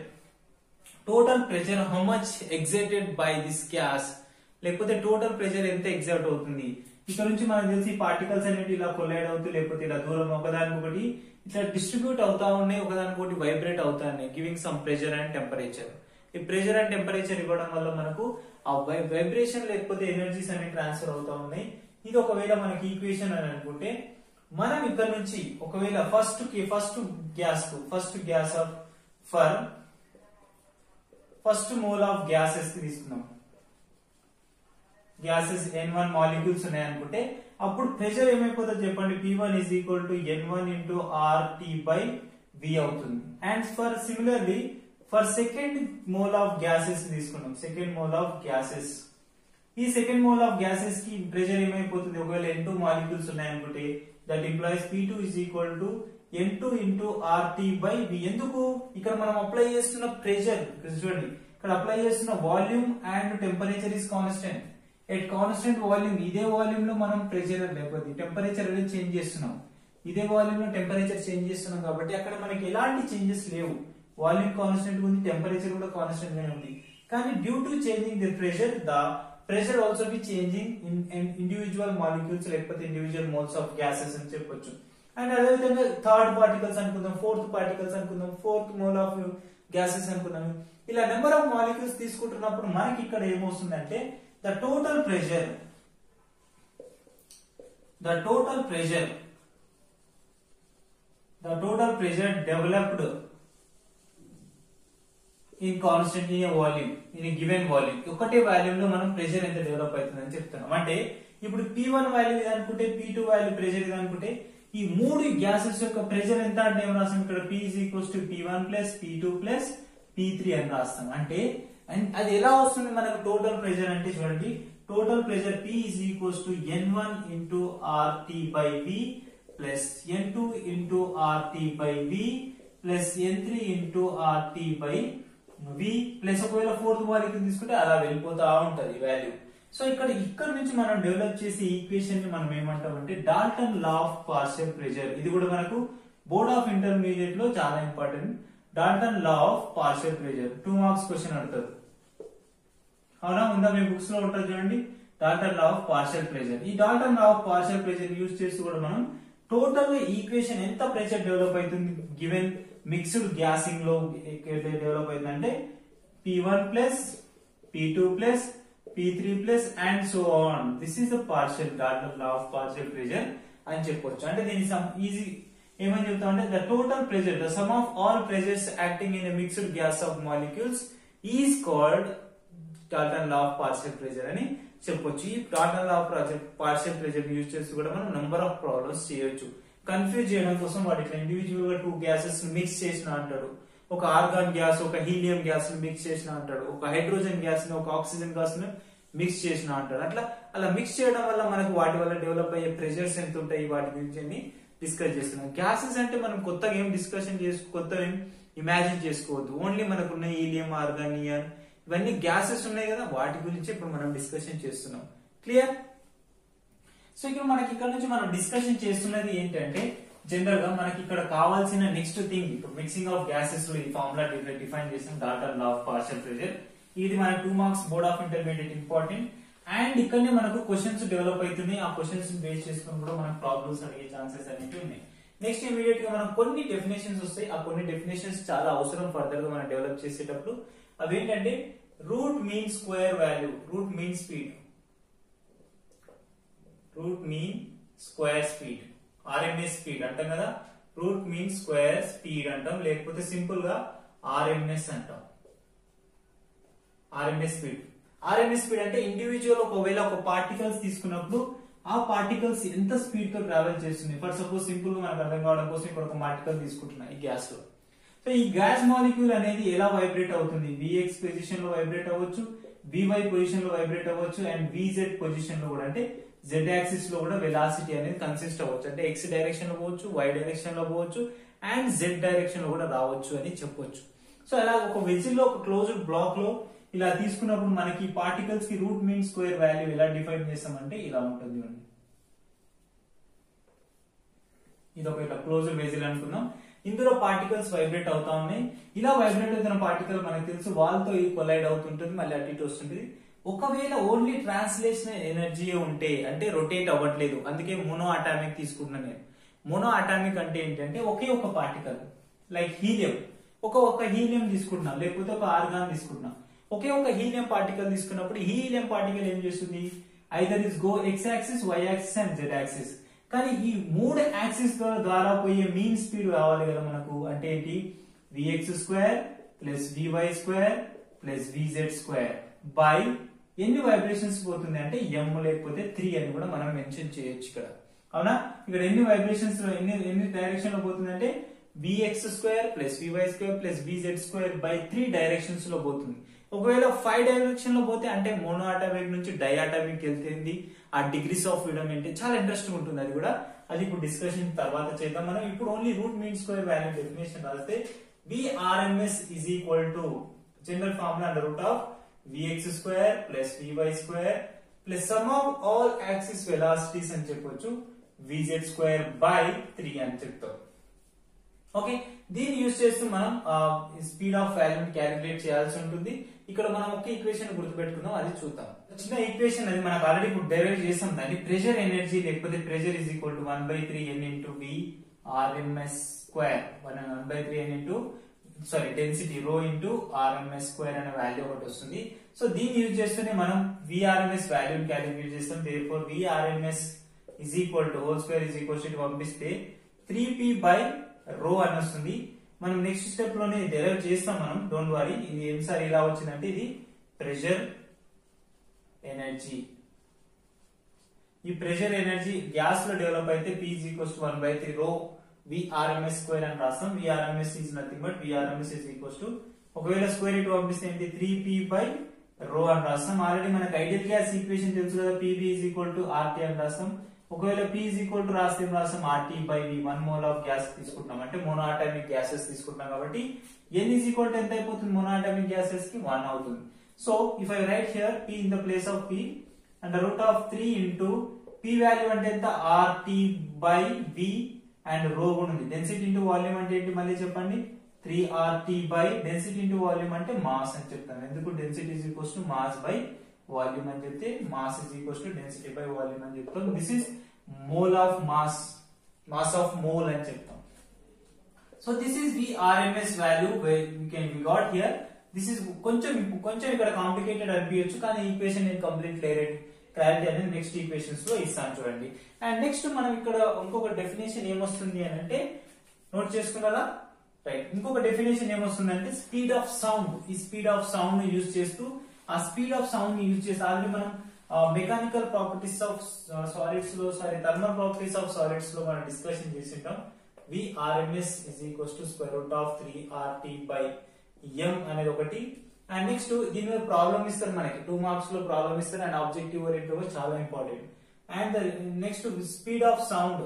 how much excited by this gas, లేకపోతే టోటల్ ప్రెషర్ ఎంత ఎగ్జైట్ అవుతుంది, ఇక్కడ నుంచి మనకు తెలిసి పార్టికల్స్ అనేవి ఇలా కొలైడ్ అవుతూ లేకపోతే ఇలా దూరం ఒకదానికొకటి ఇట్లా డిస్ట్రిబ్యూట్ అవుతా ఉన్నాయి, ఒకదానికొకటి వైబ్రేట్ అవుతా ఉన్నాయి, giving some pressure and temperature. ఈ ప్రెషర్ అండ్ టెంపరేచర్ ఇవ్వడం వల్ల మనకు ఆ వైబ్రేషన్ లేకపోతే ఎనర్జీస్ అనేవి ట్రాన్స్ఫర్ అవుతా ఉన్నాయి. ఇది ఒకవేళ మనకి ఈక్వేషన్ అని అనుకుంటే మనం ఇక్కడ నుంచి ఒకవేళ ఫస్ట్ మోల్ ఆఫ్ గ్యాసెస్ తీసుకున్నాం. గ్యాసెస్ N1 మాలిక్యూల్స్ ఉన్నాయి అనుకుంటే అప్పుడు ప్రెషర్ ఏమైపోతుంది చెప్పండి. P1 is equal to N1 into RT/V అవుతుంది. And similarly for second mole of gases తీసుకున్నాం. సెకండ్ మోల్ ఆఫ్ గ్యాసెస్, ఈ సెకండ్ మోల్ ఆఫ్ గ్యాసెస్ కి ప్రెషర్ ఏమైపోతుంది ఒకవేళ N2 మాలిక్యూల్స్ ఉన్నాయనుకుంటే that implies P2 is equal to N2 into RT/V. ఎందుకు ఇక్కడ మనం అప్లై చేస్తున్న ప్రెషర్ చూడండి, ఇక్కడ అప్లై చేస్తున్న volume and temperature is constant. At constant volume, ఇదే వాల్యూమ్ లో మనం ప్రెషర్ లేకపోతే టెంపరేచర్ అనేది చేంజ్ చేస్తున్నాం. ఇదే వాల్యూమ్ లో టెంపరేచర్ చేంజ్ చేస్తున్నాం కాబట్టి అక్కడ మనకి ఎలాంటి చేంజెస్ లేవు. వాల్యూమ్ కాన్స్టెంట్ ఉంది, టెంపరేచర్ కూడా కాన్స్టెంట్ గానే ఉంది. కానీ due to changing the pressure, the pressure also be changing in individual molecules లేకపోతే ఇండివిజువల్ మోల్స్ ఆఫ్ గ్యాసెస్ అని చెప్పొచ్చు. అండ్ అదేవిధంగా థర్డ్ పార్టికల్స్ అనుకుందాం, ఫోర్త్ పార్టికల్స్ అనుకుందాం, ఫోర్త్ మోల్ ఆఫ్ గ్యాసెస్ అనుకుందాం. ఇలా నెంబర్ ఆఫ్ మాలిక్యూల్స్ తీసుకుంటున్నప్పుడు మనకి ఇక్కడ ఏమొస్తుందంటే the total pressure developed in constant in a volume, in a given volume. ఒకటే వాల్యూమ్ లో మనం ప్రెషర్ ఎంత డెవలప్ అవుతుందని చెప్తున్నాం. అంటే ఇప్పుడు P1 వాల్యూ ఇది అనుకుంటే, P2 వాల్యూ ప్రెషర్ ఇది అనుకుంటే ఈ మూడు గ్యాసెస్ యొక్క ప్రెషర్ ఎంత అంటే ఏం రాస్తాం ఇక్కడ P is equals to P1 plus P2 plus P3 అని రాస్తాం. అంటే అది ఎలా వస్తుంది మనకు టోటల్ ప్రెషర్ అంటే చూడండి, total pressure P is equals to N1 into RT/V plus N2 into RT/V plus N3 into RT/V plus ఒకవేళ ఫోర్త్ మాలిక్యూల్ తీసుకుంటే అలా వెళ్ళిపోతా ఉంటది వాల్యూ. సో ఇక్కడ నుంచి మనం డెవలప్ చేసే ఈక్వేషన్ ని మనం ఏమంటాం అంటే Dalton law of partial pressure. ఇది కూడా మనకు బోర్డ్ ఆఫ్ ఇంటర్మీడియట్ లో చాలా important. Dalton law of partial pressure 2 marks question అడుగుతారు. అవునా, ఉందా మీ బుక్స్ లో ఉంటుంది చూడండి. Dalton law of partial pressure. ఈ Dalton law of partial pressure use చేసి కూడా మనం టోటల్ ఈక్వేషన్ ఎంత ప్రెషర్ డెవలప్ అవుతుంది గివెన్ మిక్స్డ్ గ్యాసింగ్ లో డెవలప్ అవుతుందంటే P1 plus P2 plus P3 plus and so on. This is the partial Dalton law of partial pressure అని చెప్పొచ్చు. అంటే దీని ఈజీ ఏమని చెప్తాం అంటే the total pressure, the sum of all pressures acting in a mixed gas of molecules is called Dalton law of partial pressure అని చెప్పొచ్చు. ఈ Dalton law of partial pressure use చేసి కూడా మనం నంబర్ ఆఫ్ ప్రాబ్లమ్స్ చేయొచ్చు. Confuse చేయడం కోసం వాటి ఇండివిజువల్ గా 2 గ్యాసెస్ మిక్స్ చేసిన అంటాడు, ఒక ఆర్గాన్ గ్యాస్ ఒక హీలియం గ్యాస్ ని మిక్స్ చేసిన అంటాడు, ఒక హైడ్రోజన్ గ్యాస్ ని ఒక ఆక్సిజన్ గ్యాస్ ని మిక్స్ చేసిన అంటాడు. అలా మిక్స్ చేయడం వల్ల మనకు వాటి వల్ల డెవలప్ అయ్యే ప్రెషర్స్ ఎంత ఉంటాయి వాటి గురించి డిస్కస్ చేస్తున్నాం. గ్యాసెస్ అంటే మనం కొత్తగా ఏం డిస్కషన్ కొత్తగా ఇమాజిన్ చేసుకోవద్దు. ఓన్లీ మనకున్న హీలియం ఆర్గాన్ నియాన్ ఇవన్నీ గ్యాసెస్ ఉన్నాయి కదా, వాటి గురించి ఇప్పుడు మనం డిస్కషన్ చేస్తున్నాం. క్లియర్? సో ఇక్కడ మనకి ఇక్కడ నుంచి మనం డిస్కషన్ చేస్తున్నది ఏంటంటే జనరల్ గా మనకి ఇక్కడ కావాల్సిన నెక్స్ట్ థింగ్, ఇప్పుడు మిక్సింగ్ ఆఫ్ గ్యాసెస్ లో ఈ ఫార్ములా డిఫైన్ చేసిన Dalton law of partial pressure. ఇది మన 2 marks board of intermediate important. And ఇక్కడనే మనకు క్వశ్చన్స్ డెవలప్ అవుతున్నాయి. ఆ క్వశ్చన్స్ బేస్ చేసుకుని కూడా మనకు ప్రాబ్లమ్స్ అడిగే ఛాన్సెస్ అనేవి ఉన్నాయి. నెక్స్ట్ ఇమీడియట్ గా మనం కొన్ని డెఫినేషన్స్ వస్తాయి. ఆ కొన్ని డెఫినేషన్స్ చాలా అవసరం ఫర్దర్ గా మనం డెవలప్ చేసేటప్పుడు. అవేంటంటే route mean square value, root mean speed, route mean square speed, RMS speed అంటాం కదా, రూట్ మీన్ స్క్వేర్ స్పీడ్ అంటాం, లేకపోతే సింపుల్ గా ఆర్ఎంఎస్ అంటాం. ఆర్ఎంఎస్ స్పీడ్, ఆర్ఎంఎస్ స్పీడ్ అంటే ఇండివిజువల్ ఒకవేళ ఒక పార్టికల్స్ తీసుకున్నప్పుడు ఆ పార్టికల్స్ ఎంత స్పీడ్ తో ట్రావెల్ చేస్తుంది. ఫర్ సపోజ్ సింపుల్ గా మనకు అర్థం కావడం కోసం ఇక్కడ ఒక పార్టికల్ తీసుకుంటున్నా ఈ గ్యాస్ లో. సో ఈ గ్యాస్ మాలిక్యూల్ అనేది ఎలా వైబ్రేట్ అవుతుంది, Vx పొజిషన్ లో వైబ్రేట్ అవ్వచ్చు, Vy పొజిషన్ లో వైబ్రేట్ అవ్వచ్చు, అండ్ Vz పొజిషన్ లో కూడా అంటే Z యాక్సిస్ లో కూడా వెలాసిటీ అనేది కన్సిస్ట్ అవ్వచ్చు. అంటే X డైరెక్షన్ లో పోవచ్చు, Y డైరెక్షన్ లో పోవచ్చు, అండ్ Z డైరెక్షన్ లో కూడా రావచ్చు అని చెప్పొచ్చు. సో అలా ఒక వెజిల్ లో ఒక క్లోజ్డ్ బ్లాక్ లో ఇలా తీసుకున్నప్పుడు మనకి పార్టికల్స్ కి రూట్ మీన్ స్క్వేర్ వాల్యూ ఎలా డిఫైన్ చేస్తామంటే ఇలా ఉంటుంది. ఇది ఒక ఇట్లా క్లోజ్డ్ వెజిల్ అనుకుందాం. ఇందులో పార్టికల్స్ వైబ్రేట్ అవుతా ఉన్నాయి. ఇలా వైబ్రేట్ అవుతున్న పార్టికల్ మనకు తెలుసు వాల్ తో కొలైడ్ అవుతుంటుంది, మళ్ళీ అటు ఇటు వస్తుంటుంది. ఒకవేళ ఓన్లీ ట్రాన్స్లేషన్ ఎనర్జీ ఉంటే అంటే రొటేట్ అవ్వట్లేదు, అందుకే మోనో అటామిక్ తీసుకుంటున్నాను నేను. మోనో అటామిక్ అంటే ఏంటంటే ఒకే ఒక పార్టికల్ లైక్ హీలియం, ఒక హీలియం తీసుకుంటున్నాం, లేకపోతే ఒక ఆర్గాన్ తీసుకుంటున్నాం. ఒకే ఒక హీలియం పార్టికల్ తీసుకున్నప్పుడు హీలియం పార్టికల్ ఏం చేస్తుంది, either is go X axis, Y axis and Z axis. కానీ ఈ 3 యాక్సిస్ ద్వారా పోయే మీన్ స్పీడ్ కావాలి కదా మనకు. అంటే ఏంటి, Vx square plus Vy square plus Vz square by ఎన్ని వైబ్రేషన్స్ పోతుంది అంటే m లేకపోతే 3 అని కూడా మనం మెన్షన్ చేయొచ్చు ఇక్కడ. అవునా, ఇక్కడ ఎన్ని వైబ్రేషన్స్ ఎన్ని డైరెక్షన్ లో పోతుంది అంటే Vx square plus Vy square plus Vz square by 3 directions లో పోతుంది. ఒకవేళ 5 డైరెక్షన్ లో పోతే అంటే మోనో అటామిక్ నుంచి డై అటామిక్ వెళ్తుంది. ఆ డిగ్రీస్ ఆఫ్ ఫ్రీడమ్ ఏంటి చాలా ఇంట్రెస్టింగ్ ఉంటుంది. అది కూడా అది ఇప్పుడు డిస్కషన్ తర్వాత చేద్దాం. మనం ఇప్పుడు only route mean square value definition రాస్తే Vrms is equal to general formula under root of Vx square plus Vy square plus some of all axis velocities అని చెప్పొచ్చు, Vz స్క్వేర్ బై 3 అని చెప్తాం. ఓకే, దీన్ని యూజ్ చేస్తూ మనం speed of వాల్యూని calculate చేయాల్సి ఉంటుంది. ఇక్కడ మనం ఒక ఈక్వేషన్ గుర్తుపెట్టుకుందాం, అది చూద్దాం. చిన్న ఈక్వేషన్ అది మనకు ఆల్రెడీ ఇప్పుడు డెరైవ్ చేసాం. దాన్ని ప్రెషర్ ఎనర్జీ లేకపోతే pressure is equal to 1/3n into Vrms square, 1/3n into density rho into RMS square అనే వాల్యూ ఒకటి వస్తుంది. సో దీన్ని యూజ్ చేస్తూనే మనం Vrms వాల్యూని క్యాలిక్యులేట్ చేస్తాం. Therefore Vrms is equal to whole square is equal to పంపిస్తే 3p బై రో అని వస్తుంది. మనం నెక్స్ట్ స్టెప్ లోనే డెరైవ్ చేస్తాం మనం, డోంట్ వరీ. ఇది ఏమిసారి ఇలా వచ్చిందంటే ఇది ప్రెషర్ ఎనర్జీ. ఈ ప్రెషర్ ఎనర్జీ గ్యాస్ లో డెవలప్ అయితే P is equals to 1/3 రో Vrms స్క్వేర్ అని రాస్తాం. Vrms is nothing but Vrms is equals to ఒకవేళ స్క్వేర్ ఇటు పంపిస్తే ఏంటి 3p బై రో అని రాస్తాం. ఆల్రెడీ మనకి ఐడియల్ గ్యాస్ ఈక్వేషన్ తెలుసు కదా, Pv is equal to RT అని రాస్తాం. ఒకవేళ P is equal to రాస్తే రాస్తాం RT by V, 1 mole of gas తీసుకుంటున్నాం అంటే మోనో అటామిక్ గ్యాసెస్ తీసుకుంటున్నాం కాబట్టి N is equal to ఎంత అయిపోతుంది, మోనో అటామిక్ గ్యాసెస్ కి 1 అవుతుంది. So if I right here P in the place of P and root of 3 into P value అంటే ఎంత RT బై V అండ్ రో కూడా ఉంది. డెన్సిటీ ఇంటూ వాల్యూమ్ అంటే ఏంటి మళ్ళీ చెప్పండి, 3RT by density into volume అంటే మాస్ అని చెప్తాను. ఎందుకు, density is equals to mass by volume అని చెప్తే mass is equals to density by volume అని చెప్తాం. This is mole of mass of mole అని చెప్తాం. So this is the RMS value we got here. This is కొంచెం ఇక్కడ complicated అనిపించచ్చు, కానీ equation నేను కంప్లీట్ క్లారిటీ అనేది నెక్స్ట్ ఈక్వేషన్స్ లో ఇస్తాను చూడండి. అండ్ నెక్స్ట్ మనం ఇక్కడ ఇంకొక డెఫినేషన్ ఏమొస్తుంది అని అంటే, నోట్ చేసుకున్నారా? రైట్. ఇంకొక డెఫినేషన్ ఏమొస్తుందంటే స్పీడ్ ఆఫ్ సౌండ్. ఈ స్పీడ్ ఆఫ్ సౌండ్ ని యూజ్ చేస్తూ, ఆ స్పీడ్ ఆఫ్ సౌండ్ ని యూజ్ చేస్తూ ఆల్రెడీ మనం మెకానికల్ ప్రాపర్టీస్ ఆఫ్ సాలిడ్స్ లో థర్మల్ ప్రాపర్టీస్ ఆఫ్ సాలిడ్స్ లో మనం discussion చేసింటాం. VRMS is equals to square root of 3RT by M అనేది ఒకటి. అండ్ నెక్స్ట్ దీని మీద ప్రాబ్లమ్ ఇస్తారు మనకి, 2 మార్క్స్ లో ప్రాబ్లమ్ ఇస్తారు. అండ్ ఆబ్జెక్టివ్ ఓరియంటెడ్ చాలా important. And next speed of sound.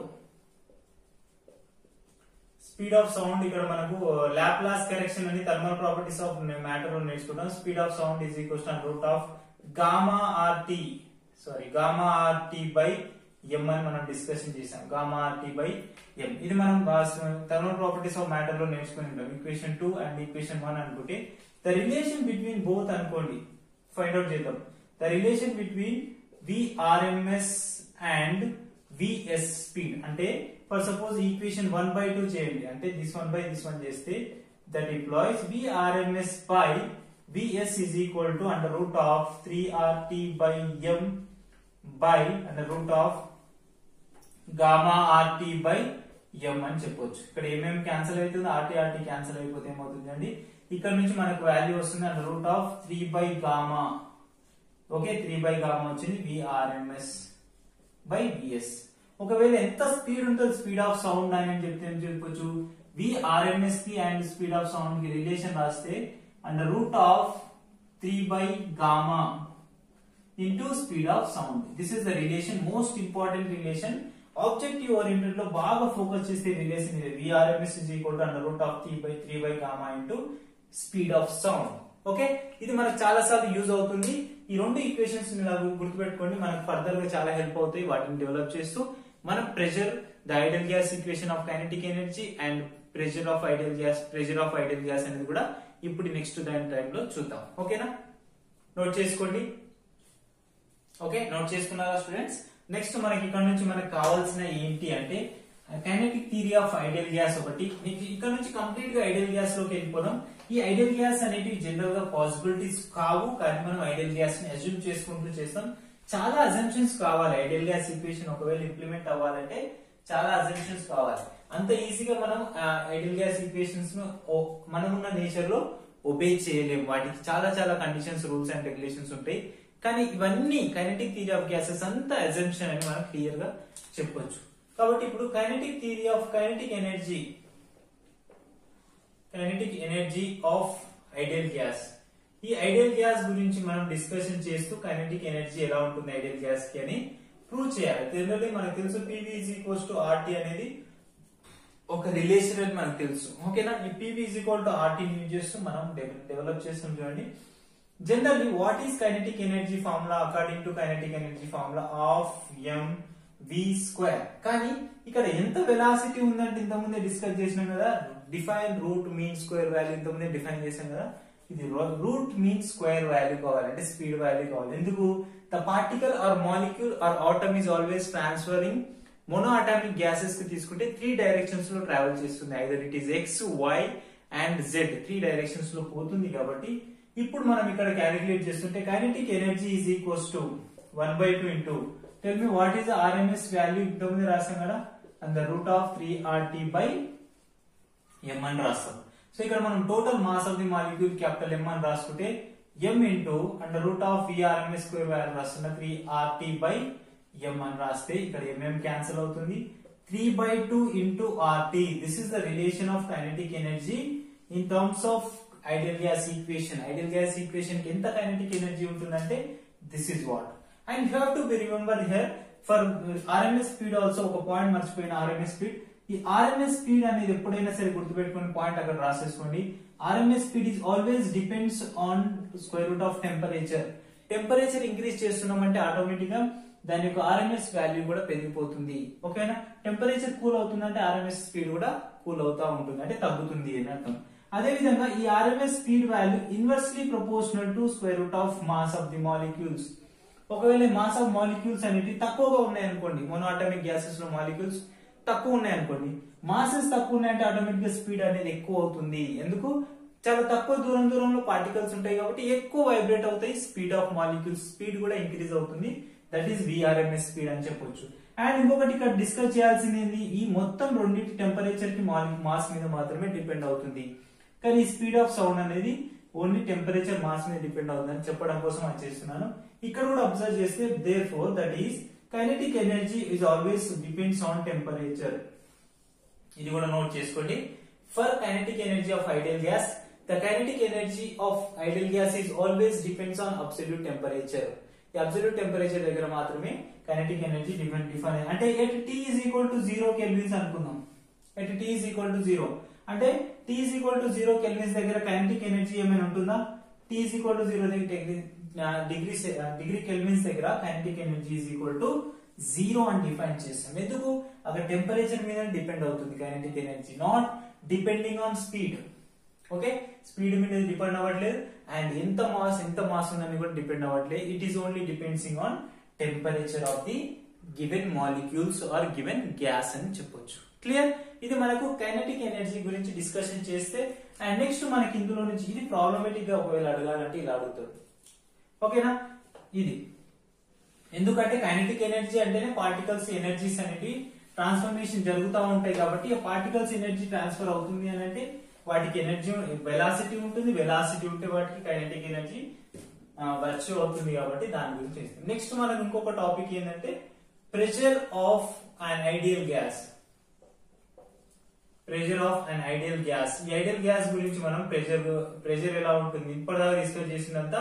ఇక్కడ మనకు లాప్లాస్ కరెక్షన్ అని థర్మల్ ప్రాపర్టీస్ ఆఫ్ మ్యాటర్ లో నేర్చుకుంటాం. Speed of sound is equals to root of gamma RT by M అని మనం డిస్కషన్ చేసాం. Gamma RT by M. ఇది మనం థర్మల్ ప్రాపర్టీస్ ఆఫ్ మ్యాటర్ లో నేర్చుకుని ఉంటాం. ఈక్వేషన్ 2 అండ్ ఈక్వేషన్ 1 అనుకుంటే ద రిలేషన్ బిట్వీన్ బోత్ అనుకోండి, ఫైండ్ అవుట్ చేద్దాం. The relation between VRMS and VS speed అంటే, ఫర్ సపోజ్ ఈక్వేషన్ 1/2 చేయండి, అంటే దిస్ 1/1 చేస్తే that employees VRMS by VS is equal to under root of 3RT by M by under root of gamma RT by M అని చెప్పొచ్చు. ఇక్కడ ఏమేమి cancel అవుతుంది, RT cancel అయిపోతే ఏమవుతుంది అండి, ఇక్కడ నుంచి మనకు వాల్యూ వస్తుంది under root of 3 by gamma. Okay, 3 by gamma వచ్చింది VRMS by VS. ఒకవేళ ఎంత స్పీడ్ ఉంటుంది స్పీడ్ ఆఫ్ సౌండ్ అని చెప్తే ఏం చెప్పొచ్చు, VRMS కి అండ్ స్పీడ్ ఆఫ్ సౌండ్ కి రిలేషన్ రాస్తే under root of 3 by gamma into speed of sound. This is the relation, most important relation. Objective oriented లో బాగా ఫోకస్ చేసే రిలేషన్ ఇది. VRMS is equal to under root of 3 by gamma into speed of sound. Okay, ఇది మనకు చాలా సార్లు use అవుతుంది. ఈ రెండు ఈక్వేషన్స్ గుర్తుపెట్టుకోండి, మనకు ఫర్దర్ గా చాలా హెల్ప్ అవుతాయి. వాటిని డెవలప్ చేస్తూ మనం pressure, the ideal gas equation of kinetic energy and pressure of ideal gas అనేది కూడా ఇప్పుడు నెక్స్ట్ టైంలో చూద్దాం. ఓకేనా, నోట్ చేసుకోండి. ఓకే, నోట్ చేసుకున్నారా స్టూడెంట్స్? నెక్స్ట్ మనకి ఇక్కడ నుంచి మనకు కావాల్సిన ఏంటి అంటే kinetic theory of ideal gas ఒకటి. మీకు ఇక్కడ నుంచి కంప్లీట్ గా ఐడియల్ గ్యాస్ లోకి వెళ్ళిపోదాం. ఈ ఐడియల్ గ్యాస్ అనేటివి జనరల్ గా పాసిబిలిటీస్ కావు, కానీ మనం ఐడియల్ గ్యాస్ ని అజ్యూమ్ చేసుకుంటూ చేస్తాం. చాలా అజంప్షన్స్ కావాలి. ఐడియల్ గ్యాస్ ఈక్వేషన్ ఒకవేళ ఇంప్లిమెంట్ అవ్వాలంటే చాలా అజంప్షన్స్ కావాలి. అంత ఈజీగా మనం ఐడియల్ గ్యాస్ ఈక్వేషన్స్ ను మనమున్న నేచర్ లో ఒబే చేయలేము. వాటికి చాలా చాలా కండిషన్స్, రూల్స్ అండ్ రెగ్యులేషన్స్ ఉంటాయి. కానీ ఇవన్నీ కైనెటిక్ థియరీ ఆఫ్ గ్యాసెస్ అంతా అజంప్షన్ అని మనం క్లియర్ గా చెప్పొచ్చు. కాబట్టి ఇప్పుడు kinetic theory of kinetic energy of ideal gas. ఈ ఐడియల్ గ్యాస్ గురించి మనం డిస్కషన్ చేస్తూ కైనెటిక్ ఎనర్జీ ఎలా ఉంటుంది ఐడియల్ గ్యాస్ కి అని ప్రూవ్ చేయాలి. జనరల్లీ మనకు తెలుసు PV is equals to RT అనేది ఒక రిలేషన్ అని మనకు తెలుసు. ఓకేనా, ఈ PV is equal to RT use చేస్తూ మనం డెవలప్ చేస్తాం. చూడండి, generally what is kinetic energy formula according to kinetic energy formula of mv². కానీ ఇక్కడ ఎంత వెలాసిటీ ఉందంటే ఇంతకుముందే డిస్కస్ చేసినాం కదా, define root mean square value ఇంతకుముందే డిఫైన్ చేసాం కదా. ఇది రూట్ మీన్ స్క్వేర్ వాల్యూ కావాలంటే స్పీడ్ వాల్యూ కావాలి. ఎందుకు, the particle or molecule or atom is always transferring. Mono atomic gases కి తీసుకుంటే 3 డైరెక్షన్స్ లో ట్రావెల్ చేస్తుంది. Either it is X, Y and Z, 3 directions లో పోతుంది. కాబట్టి ఇప్పుడు మనం ఇక్కడ క్యాలిక్యులేట్ చేస్తుంటే kinetic energy is equals to 1/2 into tell me what is the RMS value. ఇంతకుముందు రాసాం కదా, and the root of 3RT by M అని రాస్తాం. సో ఇక్కడ మనం total mass of the molecule capital M అని రాసుకుంటే M into and root of VRMS square value రాస్తున్న 3RT by M అని రాస్తే ఇక్కడ MM క్యాన్సిల్ అవుతుంది. 3/2 into RT. This is the relation of kinetic energy in terms of ideal gas equation. Ideal gas equation కి ఎంత kinetic energy ఉంటుందంటే this is what. And you have to be remember here for RMS speed also ఒక point మర్చిపోయిన RMS speed. ఈ RMS speed అనేది ఎప్పుడైనా సరే గుర్తుపెట్టుకుని పాయింట్ అక్కడ రాసేసుకోండి. RMS speed is always depends on square root of temperature. Temperature increase చేస్తున్నామంటే automatic గా దాని యొక్క RMS వాల్యూ కూడా పెరిగిపోతుంది. ఓకేనా, టెంపరేచర్ కూల్ అవుతుందంటే RMS స్పీడ్ కూడా కూల్ అవుతా ఉంటుంది, అంటే తగ్గుతుంది అని అర్థం. అదే విధంగా ఈ RMS speed value inversely proportional to square root of mass of the molecules. ఒకవేళ మాస్ ఆఫ్ మాలిక్యూల్స్ అనేవి తక్కువగా ఉన్నాయనుకోండి, మోనోఅటామిక్ గ్యాసెస్ లో మాలిక్యూల్స్ తక్కువ ఉన్నాయనుకోండి, మాసెస్ తక్కువ ఉన్నాయంటే ఆటోమేటిక్ గా స్పీడ్ అనేది ఎక్కువ అవుతుంది. ఎందుకు? చాలా తక్కువ దూరంలో పార్టికల్స్ ఉంటాయి కాబట్టి ఎక్కువ వైబ్రేట్ అవుతాయి, స్పీడ్ ఆఫ్ మాలిక్యూల్స్ స్పీడ్ కూడా ఇంక్రీజ్ అవుతుంది. దట్ ఈస్ VRMS స్పీడ్ అని చెప్పొచ్చు. అండ్ ఇంకొకటి ఇక్కడ డిస్కస్ చేయాల్సింది, ఈ మొత్తం రెండింటి టెంపరేచర్ కి మాస్ మీద మాత్రమే డిపెండ్ అవుతుంది. కానీ స్పీడ్ ఆఫ్ సౌండ్ అనేది ఓన్లీ టెంపరేచర్ మాస్ మీద డిపెండ్ అవుతుందని చెప్పడం కోసం అది చేస్తున్నాను. ఇక్కడ కూడా అబ్జర్వ్ చేస్తే therefore that is kinetic energy is always depends on temperature. ఇది కూడా నోట్ చేసుకోండి. For kinetic energy of ideal gas, the kinetic energy of ideal gas is always depends on absolute temperature. ఈ అబ్సల్యూట్ టెంపరేచర్ దగ్గర మాత్రమే kinetic energy define. అంటే at T is equal to 0 kelvins అనుకుందాం. at T is equal to 0 అంటే T is equal to 0 kelvins దగ్గర kinetic energy ఏమైనా ఉంటుందా? T is equal to 0 degree kelvins దగ్గర kinetic energy is equal to 0 అని define చేస్తాం. ఎందుకు? అక్కడ టెంపరేచర్ మీద డిపెండ్ అవుతుంది kinetic energy, not depending on speed. Okay, speed మీద డిపెండ్ అవ్వట్లేదు అండ్ ఎంత మాస్ ఉందని కూడా డిపెండ్ అవ్వట్లేదు. It is only depending on temperature of the given molecules or given gas అని చెప్పొచ్చు. క్లియర్? ఇది మనకు కైనెటిక్ ఎనర్జీ గురించి డిస్కషన్ చేస్తే. అండ్ నెక్స్ట్ మనకి ఇందులో నుంచి ఇది ప్రాబ్లమేటిక్ గా ఒకవేళ అడగాలంటే ఇలా అడుగుతాడు. ఓకేనా? ఇది ఎందుకంటే కైనెటిక్ ఎనర్జీ అంటేనే పార్టికల్స్ ఎనర్జీస్ అనేవి ట్రాన్స్ఫర్మేషన్ జరుగుతూ ఉంటాయి కాబట్టి ఆ పార్టికల్స్ ఎనర్జీ ట్రాన్స్ఫర్ అవుతుంది అని అంటే వాటికి ఎనర్జీ వెలాసిటీ ఉంటుంది, వెలాసిటీ ఉంటే వాటికి కైనెటిక్ ఎనర్జీ వర్చ్యూ అవుతుంది కాబట్టి దాని గురించి చేస్తాం. నెక్స్ట్ మనకు ఇంకొక టాపిక్ ఏంటంటే pressure of an ideal gas. Pressure of an ideal gas. ఈ ఐడియల్ గ్యాస్ గురించి మనం ప్రెషర్ ఎలా ఉంటుంది ఇప్పటిదాకా డిస్కస్ చేసినంత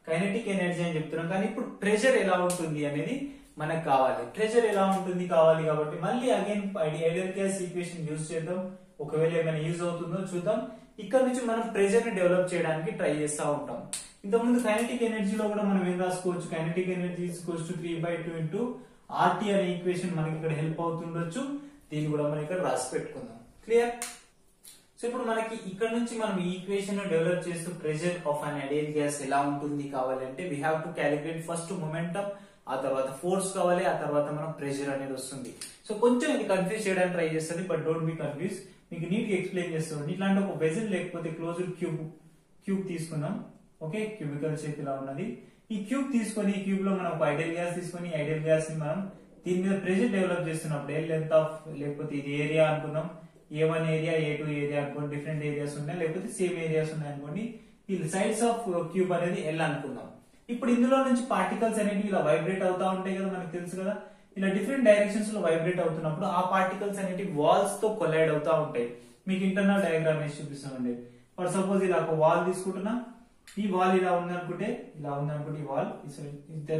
కైనెటిక్ ఎనర్జీ అని చెప్తున్నాం, కానీ ఇప్పుడు ప్రెషర్ ఎలా ఉంటుంది అనేది మనకు కావాలి. ప్రెషర్ ఎలా ఉంటుంది కావాలి కాబట్టి మళ్ళీ again ideal gas equation use చేద్దాం. ఒకవేళ ఏమైనా యూజ్ అవుతుందో చూద్దాం. ఇక్కడ నుంచి మనం ప్రెషర్ ని డెవలప్ చేయడానికి ట్రై చేస్తూ ఉంటాం. ఇంతకుముందు కైనెటిక్ ఎనర్జీలో కూడా మనం ఏం రాసుకోవచ్చు? Kinetic energy equals to 3/2 into RT అనే ఈక్వేషన్ మనకి ఇక్కడ హెల్ప్ అవుతుండొచ్చు. దీన్ని కూడా మనం ఇక్కడ రాసి పెట్టుకుందాం. క్లియర్? సో ఇప్పుడు మనకి ఇక్కడ నుంచి మనం ఈ ఈక్వేషన్ డెవలప్ చేస్తూ pressure of an ideal gas ఎలా ఉంటుంది కావాలంటే we have to calculate first momentum, ఆ తర్వాత ఫోర్స్ కావాలి, ఆ తర్వాత మనం ప్రెషర్ అనేది వస్తుంది. సో కొంచెం ఇది కన్ఫ్యూజ్ చేయడానికి ట్రై చేస్తుంది, బట్ డోంట్ బి కన్ఫ్యూజ్. మీకు నీట్ గా ఎక్స్ప్లెయిన్ చేస్తుంది. ఇట్లాంటి ఒక వెజల్ లేకపోతే క్లోజ్డ్ క్యూబ్ తీసుకున్నాం. ఓకే, క్యూబికల్ షేప్ ఇలా ఉన్నది. ఈ క్యూబ్ తీసుకొని ఈ క్యూబ్ లో మనం ఒక ఐడియల్ గ్యాస్ తీసుకొని ఐడియల్ గ్యాస్ ని మనం దీని మీద ప్రెషర్ డెవలప్ చేస్తున్నప్పుడు ఏ లెంత్ ఆఫ్ లేకపోతే ఇది ఏరియా అనుకున్నాం, A1 ఏరియా A2 ఏరియా అనుకోండి, డిఫరెంట్ ఏరియాస్ ఉన్నాయి, లేకపోతే సేమ్ ఏరియాస్ ఉన్నాయి అనుకోండి. ఈ సైడ్స్ ఆఫ్ క్యూబ్ అనేది L అనుకుందాం. ఇప్పుడు ఇందులో నుంచి పార్టికల్స్ అనేవి ఇలా వైబ్రేట్ అవుతా ఉంటాయి కదా, మనకు తెలుసు కదా. ఇలా డిఫరెంట్ డైరెక్షన్స్ లో వైబ్రేట్ అవుతున్నప్పుడు ఆ పార్టికల్స్ అనేవి వాల్స్ తో కొలైడ్ అవుతా ఉంటాయి. మీకు ఇంటర్నల్ డయాగ్రామ్ వేసి చూపిస్తామండి. ఫర్ సపోజ్ ఇలా ఒక వాల్ తీసుకుంటున్నా, ఈ వాల్ ఇలా ఉంది అనుకుంటే ఈ wall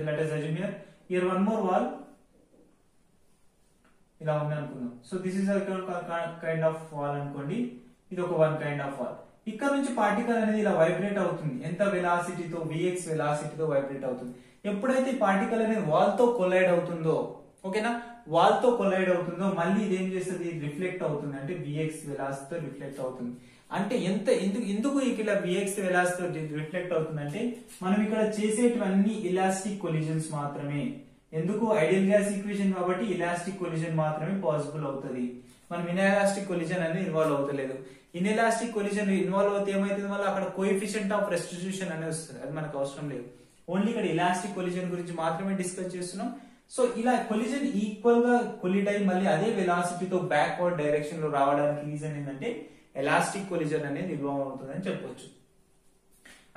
let us assume here one more wall ఇలా ఉంది అనుకుందాం. So this is kind of wall అనుకోండి, ఇది ఒక వన్ కైండ్ ఆఫ్ వాల్. ఇక్కడ నుంచి పార్టికల్ అనేది ఇలా వైబ్రేట్ అవుతుంది. ఎంత వెలాసిటీతో? Vx వెలాసిటీతో వైబ్రేట్ అవుతుంది. ఎప్పుడైతే పార్టికల్ అనేది వాల్ తో కొలైడ్ అవుతుందో, ఓకేనా, వాల్ తో కొలైడ్ అవుతుందో మళ్ళీ ఇది ఏం చేస్తుంది? రిఫ్లెక్ట్ అవుతుంది. అంటే Vx వెలాసిటీతో రిఫ్లెక్ట్ అవుతుంది. అంటే ఎందుకు ఇలా Vx వెలాసిటీతో రిఫ్లెక్ట్ అవుతుంది అంటే మనం ఇక్కడ చేసేటివన్నీ ఇలాస్టిక్ కొలిజన్స్ మాత్రమే. ఎందుకు? ఐడియల్ గ్యాస్ ఈక్వేషన్ కాబట్టి ఇలాస్టిక్ కొలిజన్ మాత్రమే పాసిబుల్ అవుతుంది. మనం ఇన్ఎలాస్టిక్ కొలిజన్ అనేది ఇన్వాల్వ్ అవుతలేదు. ఇన్ఎలాస్టిక్ కొలిజన్ ఇన్వాల్వ్ అవుతే ఏమైతుంది? వల్ల అక్కడ కోఎఫిషియంట్ ఆఫ్ రెస్టిట్యూషన్ అనేది వస్తుంది. అది మనకు అవసరం లేదు. ఓన్లీ ఇక్కడ ఇలాస్టిక్ కొలిజన్ గురించి మాత్రమే డిస్కస్ చేస్తున్నాం. సో ఇలా కొలిజన్ ఈక్వల్ గా కొలిడ్ అయ్యి మళ్ళీ అదే వెలాసిటీతో బ్యాక్వర్డ్ డైరెక్షన్ లో రావడానికి రీజన్ ఏంటంటే ఎలాస్టిక్ కొలిజన్ అనేది ఇన్వాల్వ్ అవుతుందని చెప్పొచ్చు.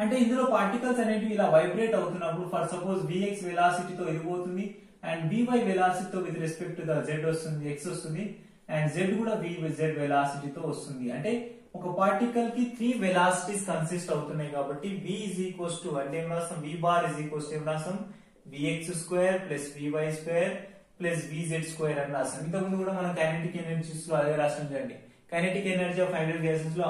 అంటే ఇందులో పార్టికల్స్ అనేవి ఇలా వైబ్రేట్ అవుతున్నప్పుడు ఫర్ సపోజ్ Vx వెలాసిటీతో ఇది పోతుంది అండ్ Vy వెలాసిటీతో with respect to the Z వస్తుంది, X వస్తుంది, అండ్ Z కూడా Vz వెలాసిటీతో వస్తుంది. అంటే ఒక పార్టికల్ కి 3 వెలాసిటీస్ కన్సిస్ట్ అవుతున్నాయి కాబట్టి V is equals to అంటే ఏం రాస్తాం? V bar is equals to ఏం రాస్తాం? Vx square plus Vy square plus Vz square అని రాస్తాం. ఇంతకుముందు కూడా మనం కైనెటిక్ ఎనర్జీస్ లో అదే రాస్తాం. చూడండి, kinetic energy of ideal gases లో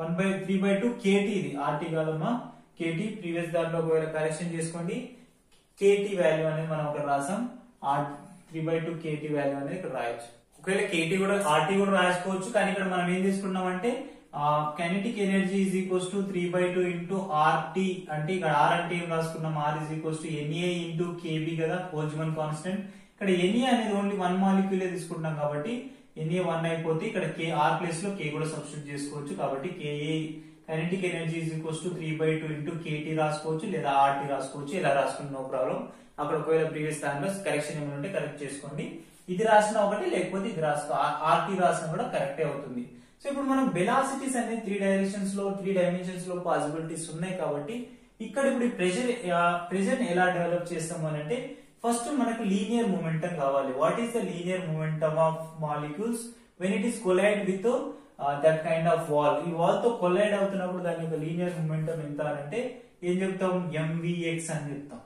1/3/2 kT, ఇది RT కాదమ్మా, KT. ప్రీవియస్ దాంట్లో ఒకవేళ కరెక్షన్ చేసుకోండి, KT వాల్యూ అనేది మనం ఒకటి రాసాం, 3/2 KT వాల్యూ అనేది ఇక్కడ రాయొచ్చు. ఒకవేళ KT కూడా RT కూడా రాసుకోవచ్చు, కానీ ఇక్కడ మనం ఏం తీసుకున్నాం అంటే kinetic energy is equals to 3/2 into RT, అంటే ఇక్కడ ఆర్ అంటే ఏం రాసుకున్నాం, R is equals to NA into KB కదా, బోల్ట్జ్మాన్ కాన్స్టెంట్. ఇక్కడ ఎన్ఏ అనేది ఓన్లీ 1 మాలిక్యూలే తీసుకుంటున్నాం కాబట్టి ఎన్ఏ 1 అయిపోతే ఇక్కడ కే ఆర్ ప్లేస్ లో కే కూడా సబ్స్టిట్యూట్ చేసుకోవచ్చు. కాబట్టి KA kinetic energy is equals to 3/2 into KT రాసుకోవచ్చు లేదా ఆర్టీ రాసుకోవచ్చు. ఇలా రాసుకుని నో ప్రాబ్లం. అక్కడ ఒకవేళ ప్రీవియస్ దానిలో కరెక్షన్ ఏమైనా ఉంటే కరెక్ట్ చేసుకోండి. ఇది రాసిన ఒకటి, లేకపోతే ఇది రాసుకో, ఆర్టీ రాసిన కూడా కరెక్టే అవుతుంది. సో ఇప్పుడు మనం వెలాసిటీస్ అనేది 3 డైమెన్షన్స్ లో పాసిబిలిటీస్ ఉన్నాయి కాబట్టి ఇక్కడ ఇప్పుడు ప్రెజర్ ఎలా డెవలప్ చేస్తాము అని అంటే, ఫస్ట్ మనకు లీనియర్ మొమెంటం కావాలి. What is the linear momentum of molecules when it is collide with that kind of wall. ఈ వాల్ తో కొలైడ్ అవుతున్నప్పుడు దాని యొక్క లీనియర్ మొమెంటం ఎంత అంటే ఏం చెప్తాం, mvx అని చెప్తాం.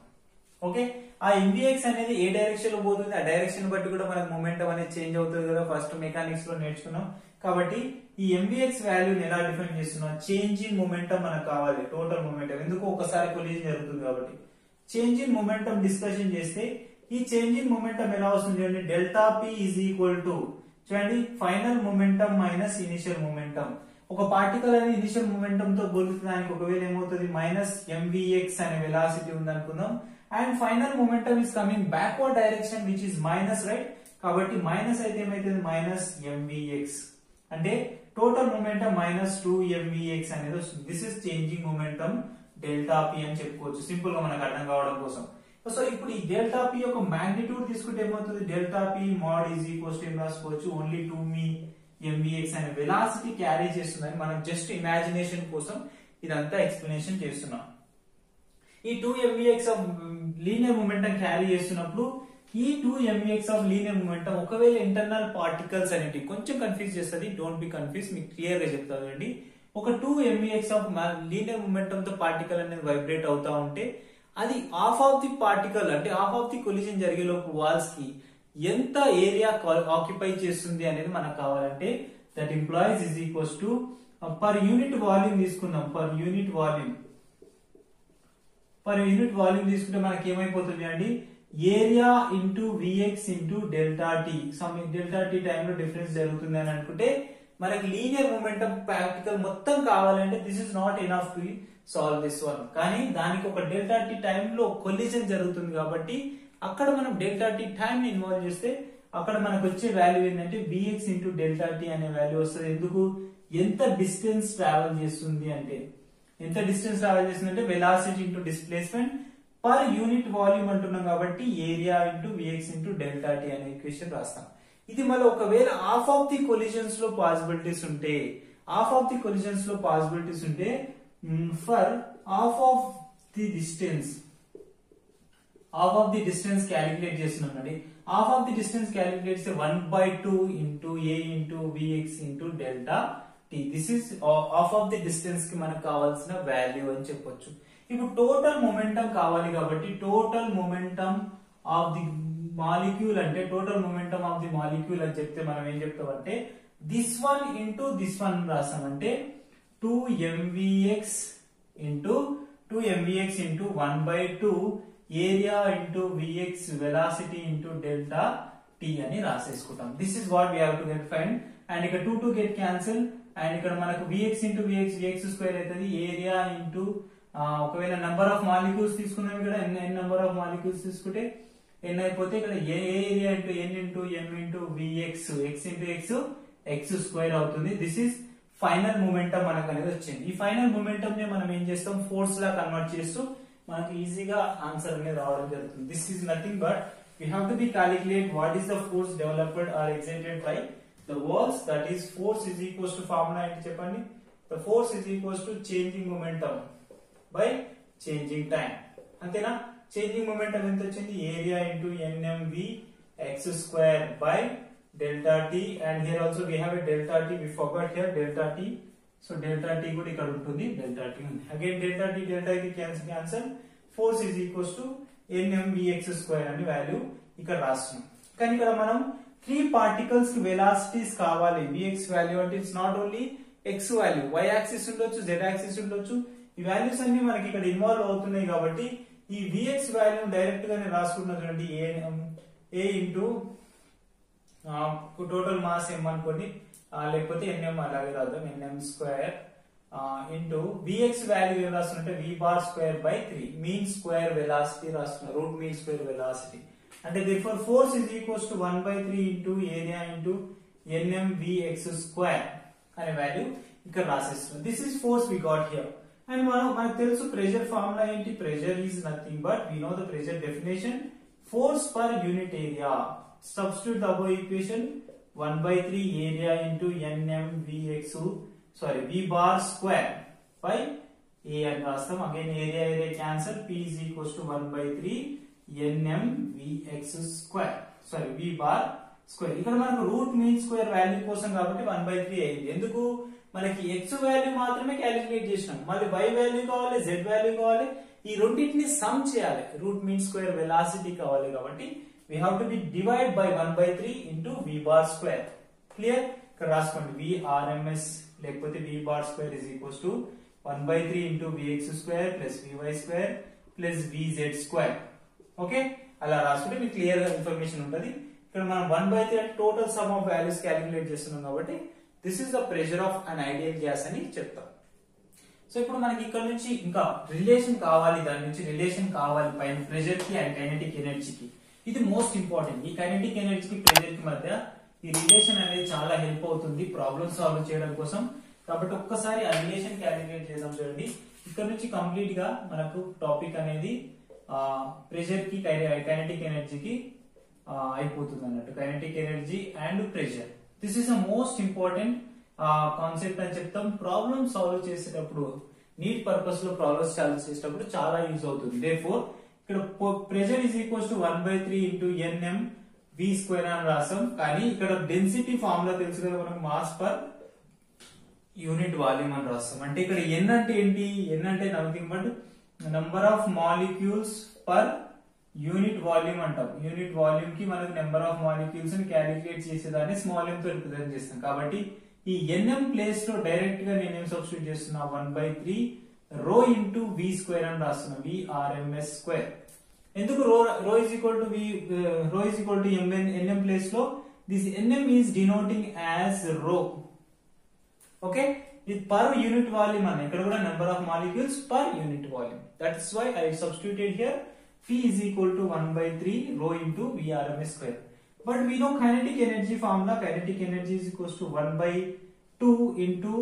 ఓకే, ఆ mvx అనేది ఏ డైరెక్షన్ లో పోతుంది, ఆ డైరెక్షన్ బట్టి కూడా మనకు మొమెంటం అనేది చేంజ్ అవుతుంది కదా, ఫస్ట్ మెకానిక్స్ లో నేర్చుకున్నాం. కాబట్టి ఈ mvx వాల్యూని ఎలా డిఫైన్ చేస్తున్నాం, చేంజ్ ఇన్ మొమెంటం మనకు కావాలి, టోటల్ మొమెంటం. ఎందుకు, ఒకసారి కొలిజన్ జరుగుతుంది కాబట్టి. చేంజ్ ఇన్ మొమెంటం డిస్కషన్ చేస్తే ఈ చేంజ్ ఇన్ మొమెంటం ఎలా వస్తుంది చూడండి, delta p is equal to చూడండి final momentum minus initial momentum. ఒక పార్టికల్ అనేది ఇనిషియల్ మొమెంటం తో పోలిస్తే దానికి ఒకవేళ ఏమవుతుంది, మైనస్ mvx అనే వెలాసిటీ ఉంది అనుకుందాం. And final momentum is coming backward direction which is minus, right. కాబట్టి మైనస్ అయితే ఏమైతుంది, మైనస్ mvx అంటే టోటల్ మొమెంటం మైనస్ 2mvx అనేది వస్తుంది. This is changing momentum delta P అని చెప్పుకోవచ్చు, సింపుల్ గా మనకు అర్థం కావడం కోసం. సో ఇప్పుడు ఈ డెల్టా పి యొక్క మాగ్నిట్యూడ్ తీసుకుంటే ఏమవుతుంది, delta P mode is equals to ఏం రాసుకోవచ్చు, ఓన్లీ 2mvx అనే వెలాసిటీ క్యారీ చేస్తుందని మనం జస్ట్ ఇమాజినేషన్ కోసం ఇదంతా ఎక్స్ప్లెనేషన్ చేస్తున్నాం. ఈ 2mvx of linear momentum carry చేస్తున్నప్పుడు ఈ 2mvx ఆఫ్ లీనియర్ మొమెంటం ఒకవేళ ఇంటర్నల్ పార్టికల్స్ అనేవి కొంచెం కన్ఫ్యూజ్ చేస్తుంది, డోంట్ బి కన్ఫ్యూజ్, మీకు క్లియర్ గా చెప్తానండి. ఒక 2mvx ఆఫ్ లీనియర్ మొమెంటం తో పార్టికల్ అనేది వైబ్రేట్ అవుతా ఉంటే అది హాఫ్ ఆఫ్ ది పార్టికల్ అంటే హాఫ్ ఆఫ్ ది కొలిజన్ జరిగేలోపు వాల్స్ కి ఎంత ఏరియా ఆక్యుపై చేస్తుంది అనేది మనకు కావాలంటే that implies is equals to per unit volume తీసుకుందాం. పర్ యూనిట్ వాల్యూమ్ తీసుకుంటే మనకి ఏమైపోతుంది అండి, area into v x into delta tea. Some delta T టైంలో డిఫరెన్స్ జరుగుతుంది అని అనుకుంటే మనకి లీనియర్ మొమెంటం పార్టికల్ మొత్తం కావాలంటే this is not enough to solve this one. కానీ దానికి ఒక డెల్టా టీ టైంలో కొలిజన్ జరుగుతుంది కాబట్టి అక్కడ మనం డెల్టా టీ టైం ని ఇన్వాల్వ్ చేస్తే అక్కడ మనకు వచ్చే వాల్యూ ఏంటంటే బిఎక్స్ ఇంటూ డెల్టా టీ అనే వాల్యూ వస్తుంది. ఎందుకు, ఎంత డిస్టెన్స్ ట్రావెల్ చేస్తుంది అంటే, ఎంత డిస్టెన్స్ ట్రావెల్ చేస్తుంది అంటే velocity into displacement per unit volume అంటున్నాం కాబట్టి area into v x into delta t అనే ఈక్వేషన్ రాస్తాం. ఇది మళ్ళీ ఒకవేళ హాఫ్ ఆఫ్ ది కొలిజన్స్ లో పాసిబిలిటీస్ ఉంటే for half of the distance calculate చేస్తున్నాం. Half of the distance calculate చేస్తే 1/2 into a into v x into delta t. This is half of the distance కి మనకు కావాల్సిన వాల్యూ అని చెప్పొచ్చు. ఇప్పుడు టోటల్ మొమెంటం కావాలి కాబట్టి total momentum of the molecule అంటే total momentum of the molecule అని చెప్తే మనం ఏం చెప్తామంటే this one into this one రాసామంటే 2mvx into 1/2 area into vx velocity into delta t అని రాసేసుకుంటాం. This is what we have to get find. And ఇక్కడ 2 గెట్ క్యాన్సిల్ అండ్ ఇక్కడ మనకు vx ఇంటూ vx స్క్వేర్ అవుతుంది. ఏరియా ఇంటూ ఒకవేళ number of molecules తీసుకున్నాం, ఇక్కడ n నెంబర్ ఆఫ్ మాలిక్యూల్స్ తీసుకుంటే n అయిపోతే ఇక్కడ area into n into m into vx x into x square అవుతుంది. దిస్ ఇస్ ఫైనల్ మొమెంటం మనకు అనేది వచ్చింది. ఈ ఫైనల్ మొమెంటం ని మనం ఏం చేస్తాం, ఫోర్స్ లా కన్వర్ట్ చేస్తూ మనకు ఈజీగా ఆన్సర్ అనేది రావడం జరుగుతుంది. This is nothing but we have to be calculate what is the force developed or exerted by the walls. That is force is equals to formula ఏంటి చెప్పండి, the force is equals to changing momentum by changing time. అంతేనా, changing momentum ఎంత వచ్చింది, area into nmv x square by delta t, and here also we have a delta t, we forgot here delta t, so delta t కూడా ఇక్కడ ఉంటుంది, delta t ఉంది. Again delta t cancel, force is equals to nmvx square అని value ఇక్కడ రాస్తున్నాం. కానీ ఇక్కడ మనం 3 పార్టికల్స్ కి వెలాసిటీస్ కావాలి. vx వాల్యూ అంటే it's not only x value, y axis ఉండొచ్చు, z యాక్సిస్ ఉండొచ్చు. ఈ వాల్యూస్ అన్ని మనకి ఇక్కడ ఇన్వాల్వ్ అవుతున్నాయి కాబట్టి ఈ vx వాల్యూ డైరెక్ట్ గానే రాసుకుంటున్నాం చూడండి, a into total mass m అనుకోండి, లేకపోతే ఎన్ఎం అలాగే రాద్దాం, NM square into Vx value ఏం రాస్తుంటే V bar square by 3 mean square velocity రాస్తున్నా, రూట్ మీన్ స్క్వేర్ వెలాసిటీ అంటే therefore force is equals to 1/3 into area into nm Vx square అనే value ఇక్కడ రాసేస్తున్నాం. This is force we got here. And మనకు తెలుసు pressure formula ఏంటి, pressure is nothing but we know the pressure definition, force per unit area. Substitute the above equation 1/3 area into nm Vx V bar square by a అని రాస్తాం. Again area cancel, p is equals to 1/3 nm Vx square V bar square. ఇక్కడ మనకు route mean square value కోసం కాబట్టి 1/3 అయింది. ఎందుకు, మనకి x value మాత్రమే క్యాలిక్యులేట్ చేసినాం, మళ్ళీ y వాల్యూ కావాలి, z వాల్యూ కావాలి, ఈ రెండింటిని సమ్ చేయాలి, రూట్ మీన్ స్క్వేర్ వెలాసిటీ కావాలి కాబట్టి we have to be divide by 1/3 into V bar square. Clear, ఇక్కడ రాసుకోండి Vrms లేకపోతే V bar square is equals to 1/3 into Vx square plus Vy square plus Vz square. Okay, అలా రాసుకుంటే మీకు clear గా information ఉంటుంది. ఇక్కడ మనం 1/3 అంటే total some of values calculate చేస్తున్నాం కాబట్టి this is the pressure of an ideal gas అని చెప్తాం. సో ఇప్పుడు మనకి ఇక్కడ నుంచి ఇంకా రిలేషన్ కావాలి, దాని నుంచి రిలేషన్ కావాలి పైన ప్రెషర్ కి అండ్ కైనెటిక్ ఎనర్జీకి. ఇది మోస్ట్ ఇంపార్టెంట్. ఈ కైనెటిక్ ఎనర్జీకి ప్రెషర్ కి మధ్య ఈ రిలేషన్ అనేది చాలా హెల్ప్ అవుతుంది ప్రాబ్లమ్ సాల్వ్ చేయడం కోసం. కాబట్టి ఒక్కసారి ఆ రిలేషన్ క్యాలిక్యులేట్ చేద్దాం. చూడండి, ఇక్కడ నుంచి కంప్లీట్ గా మనకు టాపిక్ అనేది ప్రెషర్ కి కైనెటిక్ ఎనర్జీకి అయిపోతుంది అన్నట్టు. Kinetic energy and pressure, this is the most important concept అని చెప్తాం. ప్రాబ్లమ్ సాల్వ్ చేసేటప్పుడు, నీట్ పర్పస్ లో ప్రాబ్లమ్స్ సాల్వ్ చేసేటప్పుడు చాలా యూజ్ అవుతుంది. దేర్ఫోర్ ఇక్కడ pressure is equals to 1/3 into nm V square అని రాసాం. కానీ ఇక్కడ డెన్సిటీ ఫార్ములా తెలుసు కదా మనకు, మాస్ పర్ యూనిట్ వాల్యూమ్ అని రాస్తాం. అంటే ఇక్కడ n అంటే ఏంటి, n అంటే nothing but number of molecules per unit volume అంటాం. యూనిట్ వాల్యూమ్ కి మనకు నెంబర్ ఆఫ్ మాలిక్యూల్స్ ని క్యాలిక్యులేట్ చేసేదాన్ని స్మాల్ m తో రిప్రజెంట్ చేస్తాం. కాబట్టి ఈ nm ప్లేస్ లో డైరెక్ట్ గా నేనేం సబ్స్టిట్యూట్ చేస్తున్నా, 1/3 రో ఇంటూ V స్క్వేర్ అని రాస్తున్నా, Vrms స్క్వేర్. ఎందుకు rho is equal to nm place లో this nm is denoting as rho. Okay, ఇది పర్ యూనిట్ వాల్యూమ్ అన్న, ఇక్కడ కూడా number of molecules per unit volume. That is why I substituted here P is equal to 1/3 rho into Vrms square. But we know kinetic energy formula. Kinetic energy is equals to 1/2 into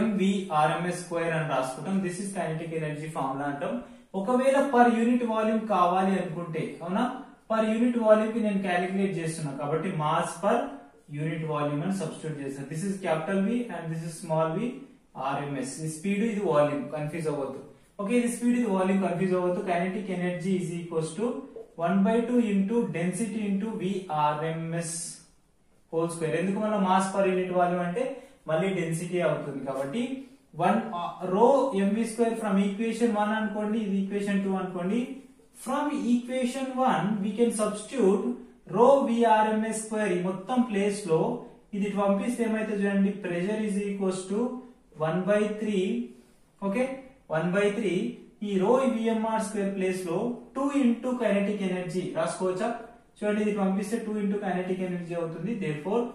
mvrms square అని రాసుకుంటాం. This is kinetic energy formula అంటాం. ఒకవేళ per unit volume కావాలి అనుకుంటే, అవునా, per unit volume కి నేను calculate చేస్తున్నా కాబట్టి మాస్ పర్ యూనిట్ వాల్యూమ్ అని సబ్స్టిట్యూట్ చేస్తాను. This is capital V and this is small v RMS. ఈ స్పీడ్, ఇది వాల్యూమ్, కన్ఫ్యూజ్ అవ్వద్దు. ఓకే, ఇది స్పీడ్, ఇది వాల్యూమ్, కన్ఫ్యూజ్ అవ్వద్దు. Kinetic energy is equals to 1/2 into density into Vrms whole square. ఎందుకు మన మాస్ పర్ యూనిట్ వాల్యూమ్ అంటే మళ్ళీ డెన్సిటీ అవుతుంది కాబట్టి 1 రో mv స్క్వేర్ ఫ్రమ్ ఈక్వేషన్ 1 అనుకోండి, ఇది ఈక్వేషన్ 2 అనుకోండి. From equation 1 we can substitute రో Vrms స్క్వేర్ ఈ మొత్తం ప్లేస్ లో ఇది పంపిస్తే ఏమైతే చూడండి, pressure is equals to 1/3. Okay, 1/3 ఈ రో VMR స్క్వేర్ ప్లేస్ లో 2 ఇంటూ కైనెటిక్ ఎనర్జీ రాసుకోవచ్చా? చూడండి, ఇది పంపిస్తే 2 ఇంటూ కైనెటిక్ ఎనర్జీ అవుతుంది. దేర్ఫోర్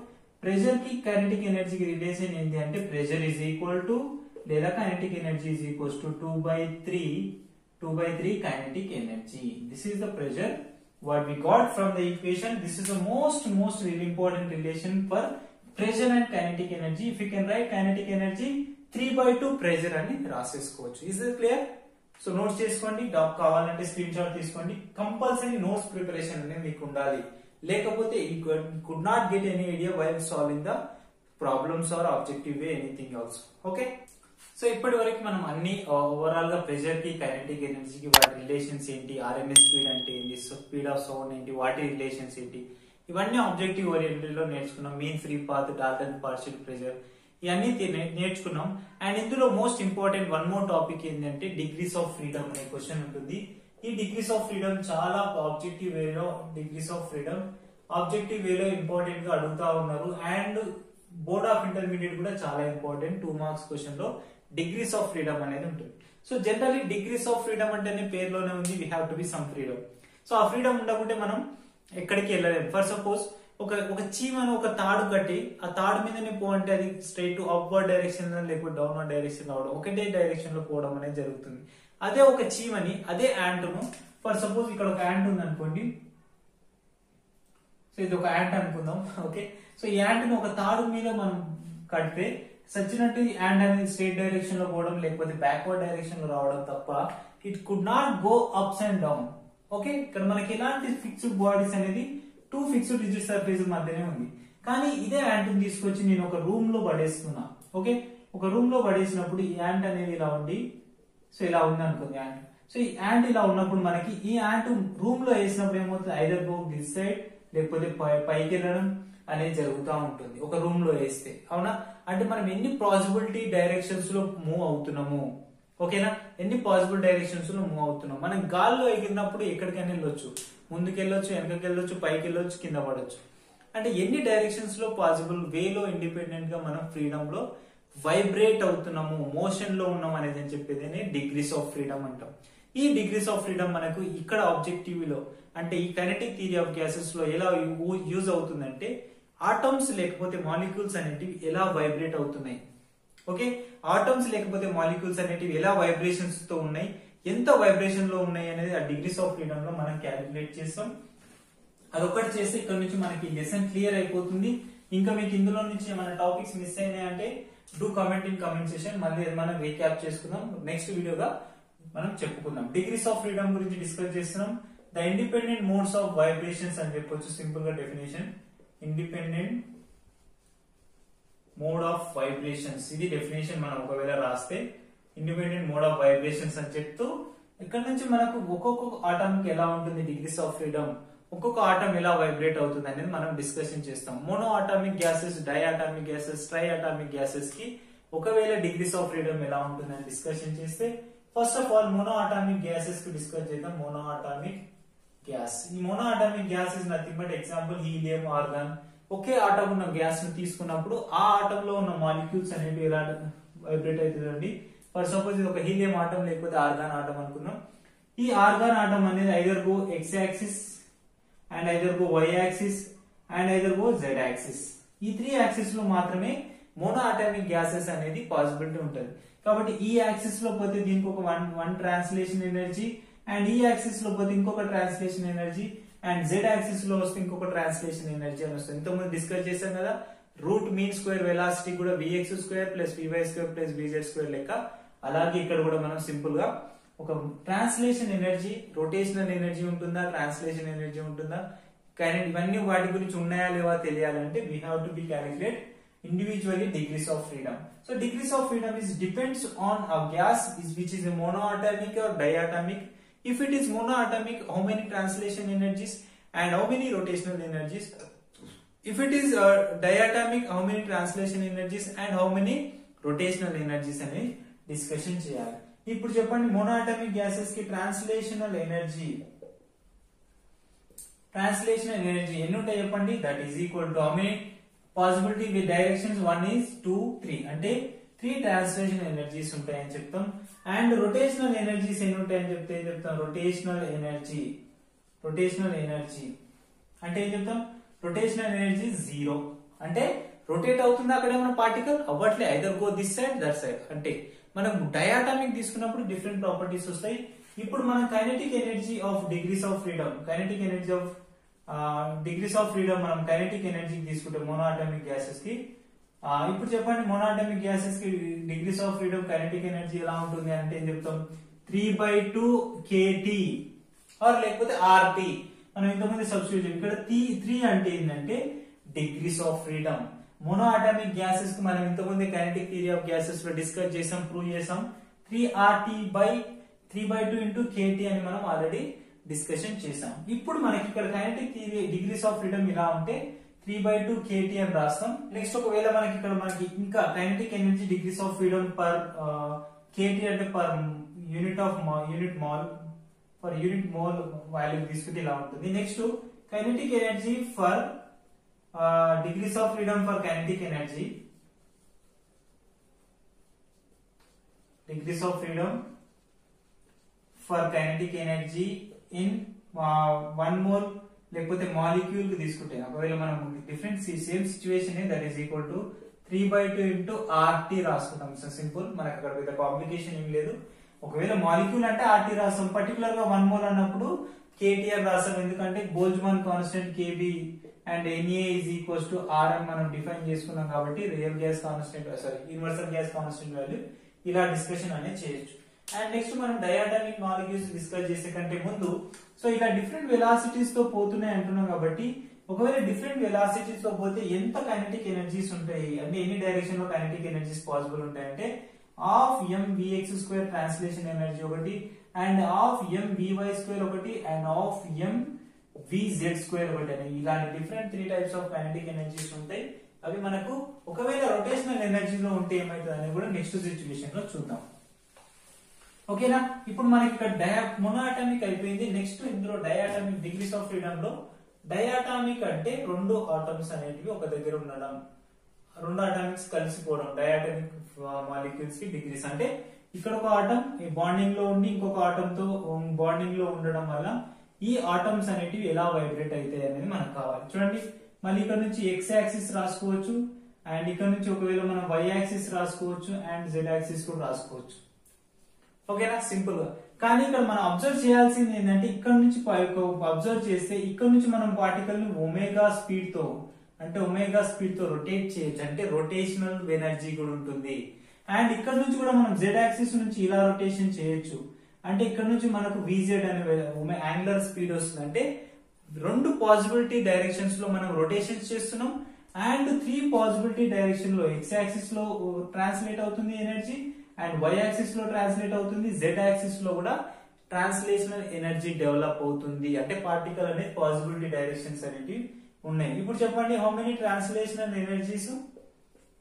ప్రెషర్ కి కైనెటిక్ ఎనర్జీకి రిలేషన్ ఏంటి అంటే ప్రెషర్ ఈజ్ ఈక్వల్ టు లేదా kinetic energy is equals to 2/3 kinetic energy. This is the pressure what we got from the equation. This is the most really important relation for pressure and kinetic energy. If you can write kinetic energy 3/2 pressure అని రాసేసుకోవచ్చు. Is it clear? So notes చేసుకోండి, కావాలంటే screen shot తీసుకోండి. Compulsory notes preparation అనేది మీకు ఉండాలి, లేకపోతే you could not get any idea while solving the problems or objective way anything else. Okay, so ఇప్పటి వరకు మనం అన్ని ఓవరాల్ గా ప్రెషర్ కి కైనెటిక్ ఎనర్జీకి వాటి రిలేషన్స్ ఏంటి, ఆర్ఎంఎస్ స్పీడ్ అంటే ఏంటి, స్పీడ్ ఆఫ్ సౌండ్ ఏంటి, వాటి రిలేషన్స్ ఏంటి, ఇవన్నీ ఆబ్జెక్టివ్ ఓరియంటెడ్ లో నేర్చుకున్నాం. Mean free path, Dalton partial pressure, ఇవన్నీ నేర్చుకున్నాం. అండ్ ఇందులో most important one more topic ఏంటంటే డిగ్రీస్ ఆఫ్ ఫ్రీడమ్ అనే క్వశ్చన్ ఉంటుంది. ఈ డిగ్రీస్ ఆఫ్ ఫ్రీడమ్ చాలా ఆబ్జెక్టివ్ వేలో ఇంపార్టెంట్ గా అడుగుతా ఉన్నారు. అండ్ బోర్డ్ ఆఫ్ ఇంటర్మీడియట్ కూడా చాలా ఇంపార్టెంట్ 2 మార్క్స్ క్వశ్చన్ లో డిగ్రీస్ ఆఫ్ ఫ్రీడమ్ అనేది ఉంటుంది. So generally degrees of freedom అంటేనే పేరులోనే ఉంది, we have to be some freedom. So ఆ ఫ్రీడమ్ ఉండకుంటే మనం ఎక్కడికి వెళ్ళలేము. ఫర్ సపోజ్ ఒక చీమను ఒక తాడు కట్టి ఆ తాడు మీదనే పోవంటే అది స్ట్రైట్ అప్వర్డ్ డైరెక్షన్ లేకపోతే డౌన్వర్డ్ డైరెక్షన్ రావడం, ఒకటే డైరెక్షన్ లో పోవడం అనేది జరుగుతుంది. అదే ఒక చీమని, అదే యాంట్ను, ఫర్ సపోజ్ ఇక్కడ ఒక యాంట్ ఉంది అనుకోండి, సో ఇది ఒక యాంట్ అనుకుందాం. ఓకే, సో ఈ యాంట్ ను ఒక తాడు మీద మనం కడితే సచ్చినట్టు యాంట్ అనేది స్ట్రైట్ డైరెక్షన్ లో పోవడం లేకపోతే బ్యాక్వర్డ్ డైరెక్షన్ లో రావడం తప్ప it could not go ups and down. Okay, ఇక్కడ మనకి ఎలాంటి ఫిక్స్డ్ బాడీస్ అనేది 2 ఫిక్స్డ్ రిజిడ్ సర్ఫేస్ మధ్యనే ఉంది. కానీ ఇదే యాంట్ ని తీసుకొచ్చి నేను ఒక రూమ్ లో పడేస్తున్నా. ఓకే, ఒక రూమ్ లో పడేసినప్పుడు ఈ యాంట్ అనేది ఇలా ఉండి, సో ఇలా ఉంది అనుకుంది యాంట్. సో ఈ యాంట్ ఇలా ఉన్నప్పుడు మనకి ఈ యాంట్ రూమ్ లో వేసినప్పుడు ఏమవుతుంది, ఐదర్ గో దిస్ సైడ్ లేకపోతే పైకి వెళ్ళడం అనేది జరుగుతూ ఉంటుంది ఒక రూమ్ లో వేస్తే. అవునా, అంటే మనం ఎన్ని పాసిబిలిటీ డైరెక్షన్స్ లో మూవ్ అవుతున్నాము. ఓకేనా, ఎన్ని పాసిబుల్ డైరెక్షన్స్ లో మూవ్ అవుతున్నాం. మనం గాల్లో ఎగిరినప్పుడు ఎక్కడికైనా వెళ్ళొచ్చు, ముందుకు వెళ్ళొచ్చు, వెనకకి వెళ్ళొచ్చు, పైకి వెళ్ళొచ్చు, కింద పడొచ్చు. అంటే ఎన్ని డైరెక్షన్స్ లో పాసిబుల్ వేలో ఇండిపెండెంట్ గా మనం ఫ్రీడమ్ లో వైబ్రేట్ అవుతున్నాము, మోషన్ లో ఉన్నాం అనేది అని చెప్పేది డిగ్రీస్ ఆఫ్ ఫ్రీడమ్ అంటాం. ఈ డిగ్రీస్ ఆఫ్ ఫ్రీడమ్ మనకు ఇక్కడ ఆబ్జెక్టివ్ లో అంటే ఈ కైనెటిక్ థియరీ ఆఫ్ గ్యాసెస్ లో ఎలా యూజ్ అవుతుందంటే ఆటమ్స్ లేకపోతే మాలిక్యూల్స్ అనేటివి ఎలా వైబ్రేట్ అవుతున్నాయి. ఓకే, ఆటమ్స్ లేకపోతే మాలిక్యూల్స్ అనేటివి ఎలా వైబ్రేషన్స్ తో ఉన్నాయి, ఎంత వైబ్రేషన్ లో ఉన్నాయి అనేది ఆ డిగ్రీస్ ఆఫ్ ఫ్రీడమ్ లో మనం క్యాలిక్యులేట్ చేస్తాం. అదొకటి చేస్తే ఇక్కడ నుంచి మనకి లెసన్ క్లియర్ అయిపోతుంది. ఇంకా మీకు ఇందులో నుంచి ఏమైనా టాపిక్స్ మిస్ అయినాయంటే do comment in comment session, మళ్ళీ మనం రీక్యాప్ చేసుకుందాం, నెక్స్ట్ వీడియోగా మనం చెప్పుకుందాం. డిగ్రీస్ ఆఫ్ ఫ్రీడమ్ గురించి డిస్కస్ చేస్తున్నాం. The independent modes of vibrations అని చెప్పొచ్చు సింపుల్ గా definition. Independent mode of vibrations, ఇది డెఫినేషన్ మనం ఒకవేళ రాస్తే ఇండిపెండెంట్ మోడ్ ఆఫ్ వైబ్రేషన్స్ అని చెప్తూ ఇక్కడ నుంచి మనకు ఒక్కొక్క ఆటంకి ఎలా ఉంటుంది డిగ్రీస్ ఆఫ్ ఫ్రీడమ్, ఒక్కొక్క ఆటం ఎలా వైబ్రేట్ అవుతుంది అనేది మనం డిస్కషన్ చేస్తాం. Mono atomic gases, di atomic gases, tri atomic gases కి ఒకవేళ డిగ్రీస్ ఆఫ్ ఫ్రీడమ్ ఎలా ఉంటుంది అని డిస్కషన్ చేస్తే first of all mono atomic gases కి డిస్కస్ చేద్దాం. మోనో ఆటామిక్ గ్యాస్, ఈ mono atomic gas is nothing but example helium, organ. Okay atom ఉన్న గ్యాస్ ను తీసుకున్నప్పుడు ఆ ఆటంలో ఉన్న మాలిక్యూల్స్ అనేవి ఎలా వైబ్రేట్ అవుతుందండి. ఫర్ సపోజ్ ఇది ఒక హీలియం ఆటం లేకపోతే ఆర్గాన్ ఆటం అనుకున్నాం. ఈ ఆర్గాన్ ఆటం అనేది either go X axis and either go Y axis and either go Z axis. ఈ 3 యాక్సిస్ లో మాత్రమే మోనో ఆటామిక్ గ్యాసెస్ అనేది పాసిబిలిటీ ఉంటుంది. కాబట్టి ఈ యాక్సిస్ లో పోతే దీనికి ఒక వన్ ట్రాన్స్లేషన్ ఎనర్జీ, అండ్ ఈ యాక్సిస్ లో పోతే ఇంకొక translation energy, and Z axis లో వస్తే ఇంకొక ట్రాన్స్లేషన్ ఎనర్జీ అని వస్తుంది. ఇంతకుముందు డిస్కస్ చేశాం కదా, రూట్ మీన్ స్క్వేర్ వెలాసిటీ కూడా vx square plus vy square plus vz square లెక్క. అలాగే ఇక్కడ కూడా మనం సింపుల్ గా ఒక ట్రాన్స్లేషన్ ఎనర్జీ, రొటేషనల్ ఎనర్జీ ఉంటుందా, ట్రాన్స్లేషన్ ఎనర్జీ ఉంటుందా, కైనెటిక్, ఇవన్నీ వాటి గురించి ఉన్నాయా లేవా తెలియాలంటే we have to B calculate individually degrees of freedom. So degrees of freedom is depends on a gas which is a monoatomic or diatomic. If it is monoatomic, how many translation energies and how many rotational energies. If it is diatomic, how many translation energies and how many rotational energies అని discussion చేయాలి. ఇప్పుడు చెప్పండి, monoatomic gases కి translational energy ఎన్ని ఉంటాయి చెప్పండి. That is equal to how many possibility with directions 1 is 2 3 అంటే 3 translation energies ఉంటాయని చెప్తాం. అండ్ రొటేషనల్ ఎనర్జీస్ ఎన్ని ఉంటాయని చెప్తాం. రొటేషనల్ ఎనర్జీ అంటే ఏం చెప్తాం, రొటేషనల్ ఎనర్జీ 0 అంటే రొటేట్ అవుతుంది అక్కడ ఏమైనా పార్టికల్ అవ్వట్లే, either go this side that side. అంటే మనం డయాటామిక్ తీసుకున్నప్పుడు డిఫరెంట్ ప్రాపర్టీస్ వస్తాయి. ఇప్పుడు మనం kinetic energy of degrees of freedom, kinetic energy of degrees of freedom మనం కైనెటిక్ ఎనర్జీ తీసుకుంటే మోనోatomic గ్యాసెస్ కి, ఇప్పుడు చెప్పండి మోనోatomic గ్యాసెస్ కి degrees of freedom kinetic energy ఎలా ఉంటుంది అంటే ఏం చెప్తాం, 3/2 kT ఆర్ లేకపోతే RT. మనం ఇంతకుముందు సబ్స్టిట్యూట్ ఇక్కడ 3 అంటే ఏంటంటే డిగ్రీస్ ఆఫ్ ఫ్రీడమ్. మోనోatomic గ్యాసెస్ కి మనం ఇంతకుముందు కైనెటిక్ థియరీ ఆఫ్ గ్యాసెస్ లో డిస్కస్ చేసాం, ప్రూవ్ చేసాం. 3RT/3/2 into kT అని మనం ఆల్రెడీ డిస్కషన్ చేసాం. ఇప్పుడు మనకి ఇక్కడ kinetic theory degrees of freedom ఇలా ఉంటే 3/2 kT అని రాస్తాం. నెక్స్ట్ ఒకవేళ మనకి ఇక్కడ ఇంకా kinetic energy degrees of freedom per kT అంటే పర్ యూనిట్ మోల్ వాల్యూ తీసుకుంటే ఇలా ఉంటుంది. Next kinetic energy for degrees of freedom for kinetic energy, degrees of freedom for kinetic energy in 1 mole లేకపోతే మాలిక్యూల్ కి తీసుకుంటే ఒకవేళ మనం different same situation that is equal to 3/2 into RT రాసుకుంటాం. So simple, మనకు అక్కడ పెద్ద కాంప్లికేషన్ ఏం లేదు. ఒకవేళ మాలిక్యూల్ అంటే ఆర్టీ రాస్తాం, పర్టికులర్ గా 1 మోల్ అన్నప్పుడు కేటీఆర్ రాస్తాం, ఎందుకంటే Boltzmann constant KB and NA is equals to R అని మనం డిఫైన్ చేసుకున్నాం కాబట్టి real gas constant universal gas constant value ఇలా డిస్కషన్ అనేది చేయొచ్చు. అండ్ నెక్స్ట్ మనం డయాటమిక్ మాలిక్యూల్స్ డిస్కస్ చేసే కంటే ముందు సో ఇలా డిఫరెంట్ వెలాసిటీస్ తో పోతున్నాయి అంటున్నాం కాబట్టి ఒకవేళ డిఫరెంట్ వెలాసిటీస్ తో పోతే ఎంత కైనెటిక్ ఎనర్జీస్ ఉంటాయి అంటే ఎన్ని డైరెక్షన్ లో కైనెటిక్ ఎనర్జీస్ పాసిబుల్ ఉంటాయంటే హాఫ్ mvx² ట్రాన్స్లేషన్ ఎనర్జీ ఒకటి అండ్ హాఫ్ mvy² ఒకటి అండ్ హాఫ్ mvz² ఒకటి అని ఇలాంటి different 3 types of kinetic energies ఉంటాయి. అవి మనకు ఒకవేళ రొటేషనల్ ఎనర్జీలో ఉంటే ఏమవుతుంది అని కూడా నెక్స్ట్ సిచ్యువేషన్ లో చూద్దాం. ఓకేనా, ఇప్పుడు మనకి ఇక్కడ మొనోఅటామిక్ అయిపోయింది. నెక్స్ట్ ఇందులో డయాటమిక్ డిగ్రీస్ ఆఫ్ ఫ్రీడమ్ లో డయాటామిక్ అంటే 2 ఆటమ్స్ అనేటివి ఒక దగ్గర ఉండడం, 2 అటామిక్స్ కలిసిపోవడం. డయాటమిక్ మాలిక్యూల్స్ కి డిగ్రీస్ అంటే ఇక్కడ ఒక ఆటమ్ బాండింగ్ లో ఉండి ఇంకొక ఆటమ్ తో బాండింగ్ లో ఉండడం వల్ల ఈ ఆటమ్స్ అనేటివి ఎలా వైబ్రేట్ అవుతాయి అనేది మనకు కావాలి. చూడండి, మళ్ళీ ఇక్కడ నుంచి ఎక్స్ యాక్సిస్ రాసుకోవచ్చు అండ్ ఇక్కడ నుంచి ఒకవేళ మనం వై యాక్సిస్ రాసుకోవచ్చు అండ్ జెడ్ యాక్సిస్ కూడా రాసుకోవచ్చు. ఓకేనా, సింపుల్ గా. కానీ ఇక్కడ మనం అబ్జర్వ్ చేయాల్సింది ఏంటంటే ఇక్కడ నుంచి అబ్జర్వ్ చేస్తే ఇక్కడ నుంచి మనం పార్టికల్ ని ఒమేగా స్పీడ్ తో రొటేట్ చేయొచ్చు, అంటే రొటేషనల్ ఎనర్జీ కూడా ఉంటుంది. అండ్ ఇక్కడ నుంచి కూడా మనం జెడ్ యాక్సిస్ నుంచి ఇలా రొటేషన్ చేయొచ్చు, అంటే ఇక్కడ నుంచి మనకు విజెడ్ అనే యాంగులర్ స్పీడ్ వస్తుంది. అంటే 2 పాసిబిలిటీ డైరెక్షన్స్ లో మనం రొటేషన్ చేస్తున్నాం అండ్ 3 పాసిబిలిటీ డైరెక్షన్ లో ఎక్స్ యాక్సిస్ లో ట్రాన్స్లేట్ అవుతుంది ఎనర్జీ అండ్ వై యాక్సిస్ లో ట్రాన్స్లేట్ అవుతుంది, జెడ్ యాక్సిస్ లో కూడా ట్రాన్స్లేషనల్ ఎనర్జీ డెవలప్ అవుతుంది. అంటే పార్టికల్ అనేది పాసిబిలిటీ డైరెక్షన్స్ అనేవి ఉన్నాయి. ఇప్పుడు చెప్పండి, హౌ మెనీ ట్రాన్స్లేషనల్ ఎనర్జీస్?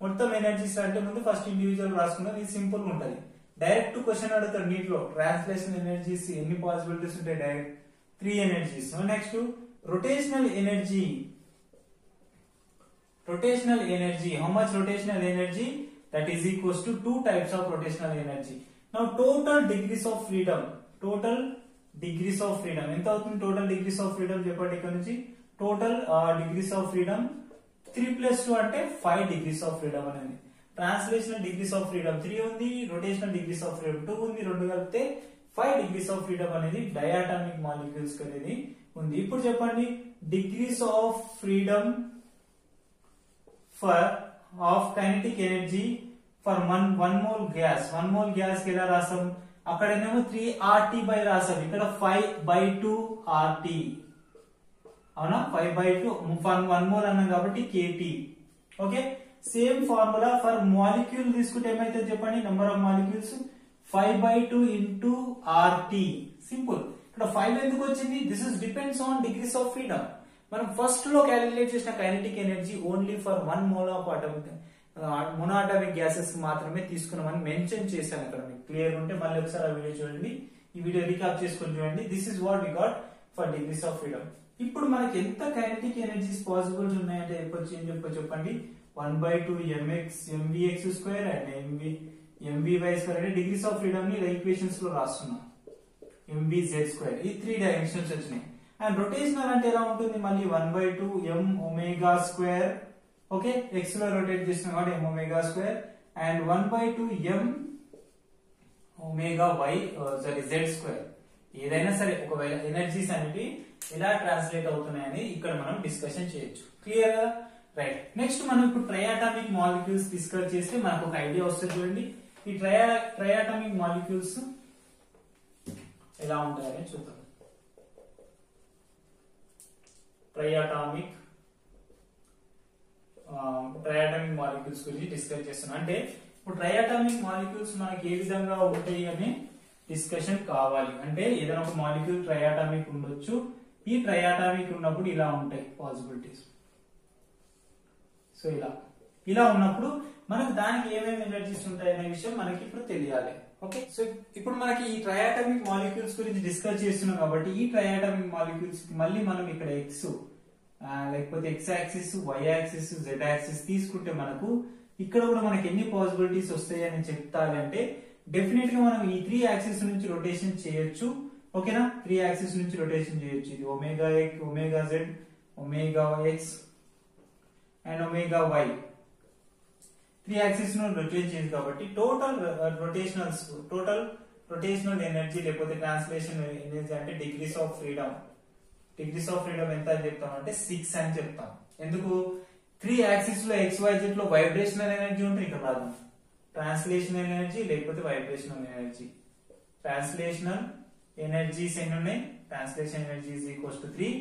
మొత్తం ఎనర్జీస్ అంటే ముందు ఫస్ట్ ఇండివిజువల్ రాసుకున్నాం, ఇది సింపుల్ గా ఉంటది. డైరెక్ట్ క్వశ్చన్ అడుగుతారు నీటిలో, ట్రాన్స్లేషనల్ ఎనర్జీస్ ఎన్ని పాసిబిలిటీస్ ఉంటాయి? Direct 3 energies. Next rotational energy, how much rotational energy? That is equals to 2 types of rotational energy. Now total degrees of freedom ఎంత అవుతుంది? టోటల్ డిగ్రీస్ ఆఫ్ ఫ్రీడమ్ చెప్పండి. ఇక్కడ నుంచి total degrees of freedom 3+2 అంటే 5 degrees of freedom అనేది. Translational degrees of freedom 3 ఉంది, rotational degrees of freedom 2 ఉంది, 2 కలిపితే 5 డిగ్రీస్ ఆఫ్ ఫ్రీడమ్ అనేది డయాటామిక్ మాలిక్యూల్స్ అనేది ఉంది. ఇప్పుడు చెప్పండి, degrees of freedom for of kinetic energy for 1 mole gas. 1 mole gas కి ఎలా రాసాం? అక్కడనేమో 3RT బై రాసాం, ఇక్కడ 5/2 RT. అవునా, 5/2 1 మోల్ అన్నాం కాబట్టి KT. Okay, same formula for molecule తీసుకుంటే ఏమైతే చెప్పండి, number of molecules 5/2 into RT. Simple. ఇక్కడ 5 ఎందుకు వచ్చింది? This is depends on degrees of freedom. మనం ఫస్ట్ లో క్యాలిక్యులేట్ చేసిన kinetic energy only for 1 mole of monoatomic gases మాత్రమే తీసుకున్నామని మెన్షన్ చేశాను. అక్కడ మీకు క్లియర్ ఉంటే మళ్ళీ ఒకసారి ఆ వీడియో చూడండి, ఈ వీడియో రికాప్ చేసుకొని చూడండి. This is what we got for degrees of freedom. ఇప్పుడు మనకి ఎంత కైనెటిక్ ఎనర్జీస్ పాసిబుల్స్ ఉన్నాయంటే చెప్పండి, 1/2 mvx² అండ్ mvy² అంటే డిగ్రీస్ ఆఫ్ ఫ్రీడమ్ ని ఈక్వేషన్స్ లో రాస్తున్నాం. mvz², ఈ 3 డైమెన్షన్స్ వచ్చినాయి. అండ్ రొటేషనల్ అంటే ఎలా ఉంటుంది? మళ్ళీ 1/2 mω². ఓకే, ఎక్స్ లో రొటేట్ చేస్తున్నాం కాబట్టి mω² అండ్ 1/2 mωz². ఏదైనా సరే ఒకవేళ ఎనర్జీస్ అనేవి ఎలా ట్రాన్స్లేట్ అవుతున్నాయని ఇక్కడ మనం డిస్కషన్ చేయొచ్చు. క్లియర్ గా? రైట్. నెక్స్ట్ మనం ఇప్పుడు ట్రైయాటామిక్ మాలిక్యూల్స్ డిస్కస్ చేస్తే మనకు ఒక ఐడియా వస్తుంది. చూడండి, ఈ ట్రైయాటామిక్ మాలిక్యూల్స్ ఎలా ఉంటాయని చూద్దాం. ట్రైయాటామిక్ మాలిక్యూల్స్ గురించి డిస్కస్ చేస్తున్నాం. అంటే ఇప్పుడు ట్రైయాటామిక్ మాలిక్యూల్స్ మనకి ఏ విధంగా ఉంటాయి అని డిస్కషన్ కావాలి. అంటే ఏదైనా ఒక మాలిక్యూల్ ట్రైయాటామిక్ ఉండొచ్చు, ఈ ట్రైయాటామిక్ ఉన్నప్పుడు ఇలా ఉంటాయి పాసిబిలిటీస్. సో ఇలా ఉన్నప్పుడు మనకు దానికి ఏమేమి ఎనర్జీస్ ఉంటాయి అనే విషయం మనకి ఇప్పుడు తెలియాలి. ఓకే, సో ఇప్పుడు మనకి ఈ ట్రైయాటామిక్ మాలిక్యూల్స్ గురించి డిస్కస్ చేస్తున్నాం కాబట్టి ఈ ట్రైయాటామిక్ మాలిక్యూల్స్ మళ్ళీ మనం ఇక్కడ ఎక్స్ లేకపోతే X axis, Y axis, Z axis తీసుకుంటే మనకు ఇక్కడ కూడా మనకి ఎన్ని పాసిబిలిటీస్ వస్తాయి అని చెప్తారంటే డెఫినెట్ గా మనం ఈ 3 యాక్సిస్ నుంచి రొటేషన్ చేయొచ్చు ఓకేనా. 3 యాక్సిస్ నుంచి రొటేషన్ చేయొచ్చు. ఇది omega X, omega Z, omega X and omega Y 3 axis ను రొటేట్ చేసి కాబట్టి టోటల్ రొటేషనల్ ఎనర్జీ లేకపోతే ట్రాన్స్లేషన్ ఎనర్జీ అంటే డిగ్రీస్ ఆఫ్ ఫ్రీడమ్ ఎంత అని చెప్తాం అంటే 6 అని చెప్తాం. ఎందుకు 3 యాక్సిస్ లో XYZ లో వైబ్రేషనల్ ఎనర్జీ ఉంటే ఇక్కడ రాదు ట్రాన్స్లేషనల్ ఎనర్జీ లేకపోతే వైబ్రేషనల్ ఎనర్జీ. ట్రాన్స్లేషనల్ ఎనర్జీస్ ఎన్ని ఉన్నాయి? Translation energy is equals to 3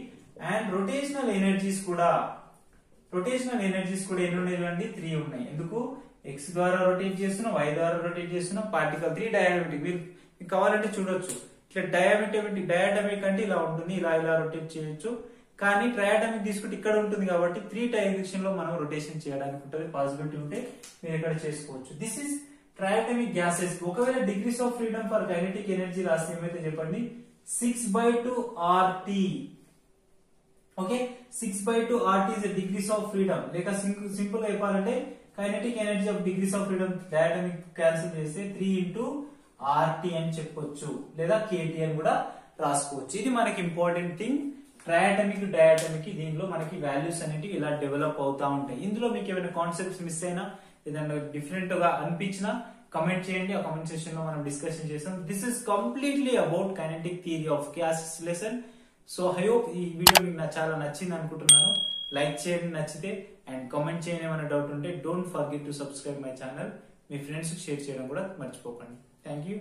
and rotational energies కూడా ఎన్ని ఉన్నాయి చూడండి 3 ఉన్నాయి. ఎందుకు X ద్వారా రొటేట్ చేస్తున్నా, Y ద్వారా రొటేట్ చేస్తున్నా, పార్టికల్ 3 డయామెట్రిక్. మీకు కావాలంటే చూడొచ్చు ఇట్లా డయాటమిక్ అంటే ఇలా ఉంటుంది, ఇలా రొటేట్ చేయొచ్చు. కానీ ట్రయాటమిక్ తీసుకుంటే ఇక్కడ ఉంటుంది కాబట్టి 3 డైరెక్షన్ లో మనం రొటేషన్ చేయడానికి ఉంటుంది. పాసిబిలిటీ ఉంటే మీరు ఇక్కడ చేసుకోవచ్చు. This is triatomic gases. ఒకవేళ degrees of freedom for kinetic energy రాస్తే ఏమైతే చెప్పండి 6/2 RT. Okay, 6/2 RT is the degrees of freedom. లేక సింపుల్ గా చెప్పాలంటే kinetic energy of degrees of freedom diatomic cancel చేస్తే 3 into RT అని చెప్పొచ్చు, లేదా KT అని కూడా రాసుకోవచ్చు. ఇది మనకి ఇంపార్టెంట్ థింగ్. ట్రయాటమిక్ డయాటమిక్ దీనిలో మనకి వాల్యూస్ అనేటివి ఇలా డెవలప్ అవుతా ఉంటాయి. ఇందులో మీకు ఏమైనా కాన్సెప్ట్స్ మిస్ అయినా ఏదైనా డిఫరెంట్ గా అనిపించినా కమెంట్ చేయండి. ఆ కమెంట్ సెక్షన్ లో మనం డిస్కషన్ చేస్తాం. This is completely about kinetic theory of gases lesson. So I hope ఈ వీడియో మీకు చాలా నచ్చింది అనుకుంటున్నాను. లైక్ చేయండి నచ్చితే, అండ్ కామెంట్ చేయండి ఏమైనా డౌట్ ఉంటే. Don't forget to subscribe my channel. Me friends కి షేర్ చేయడం కూడా మర్చిపోకండి. Thank you.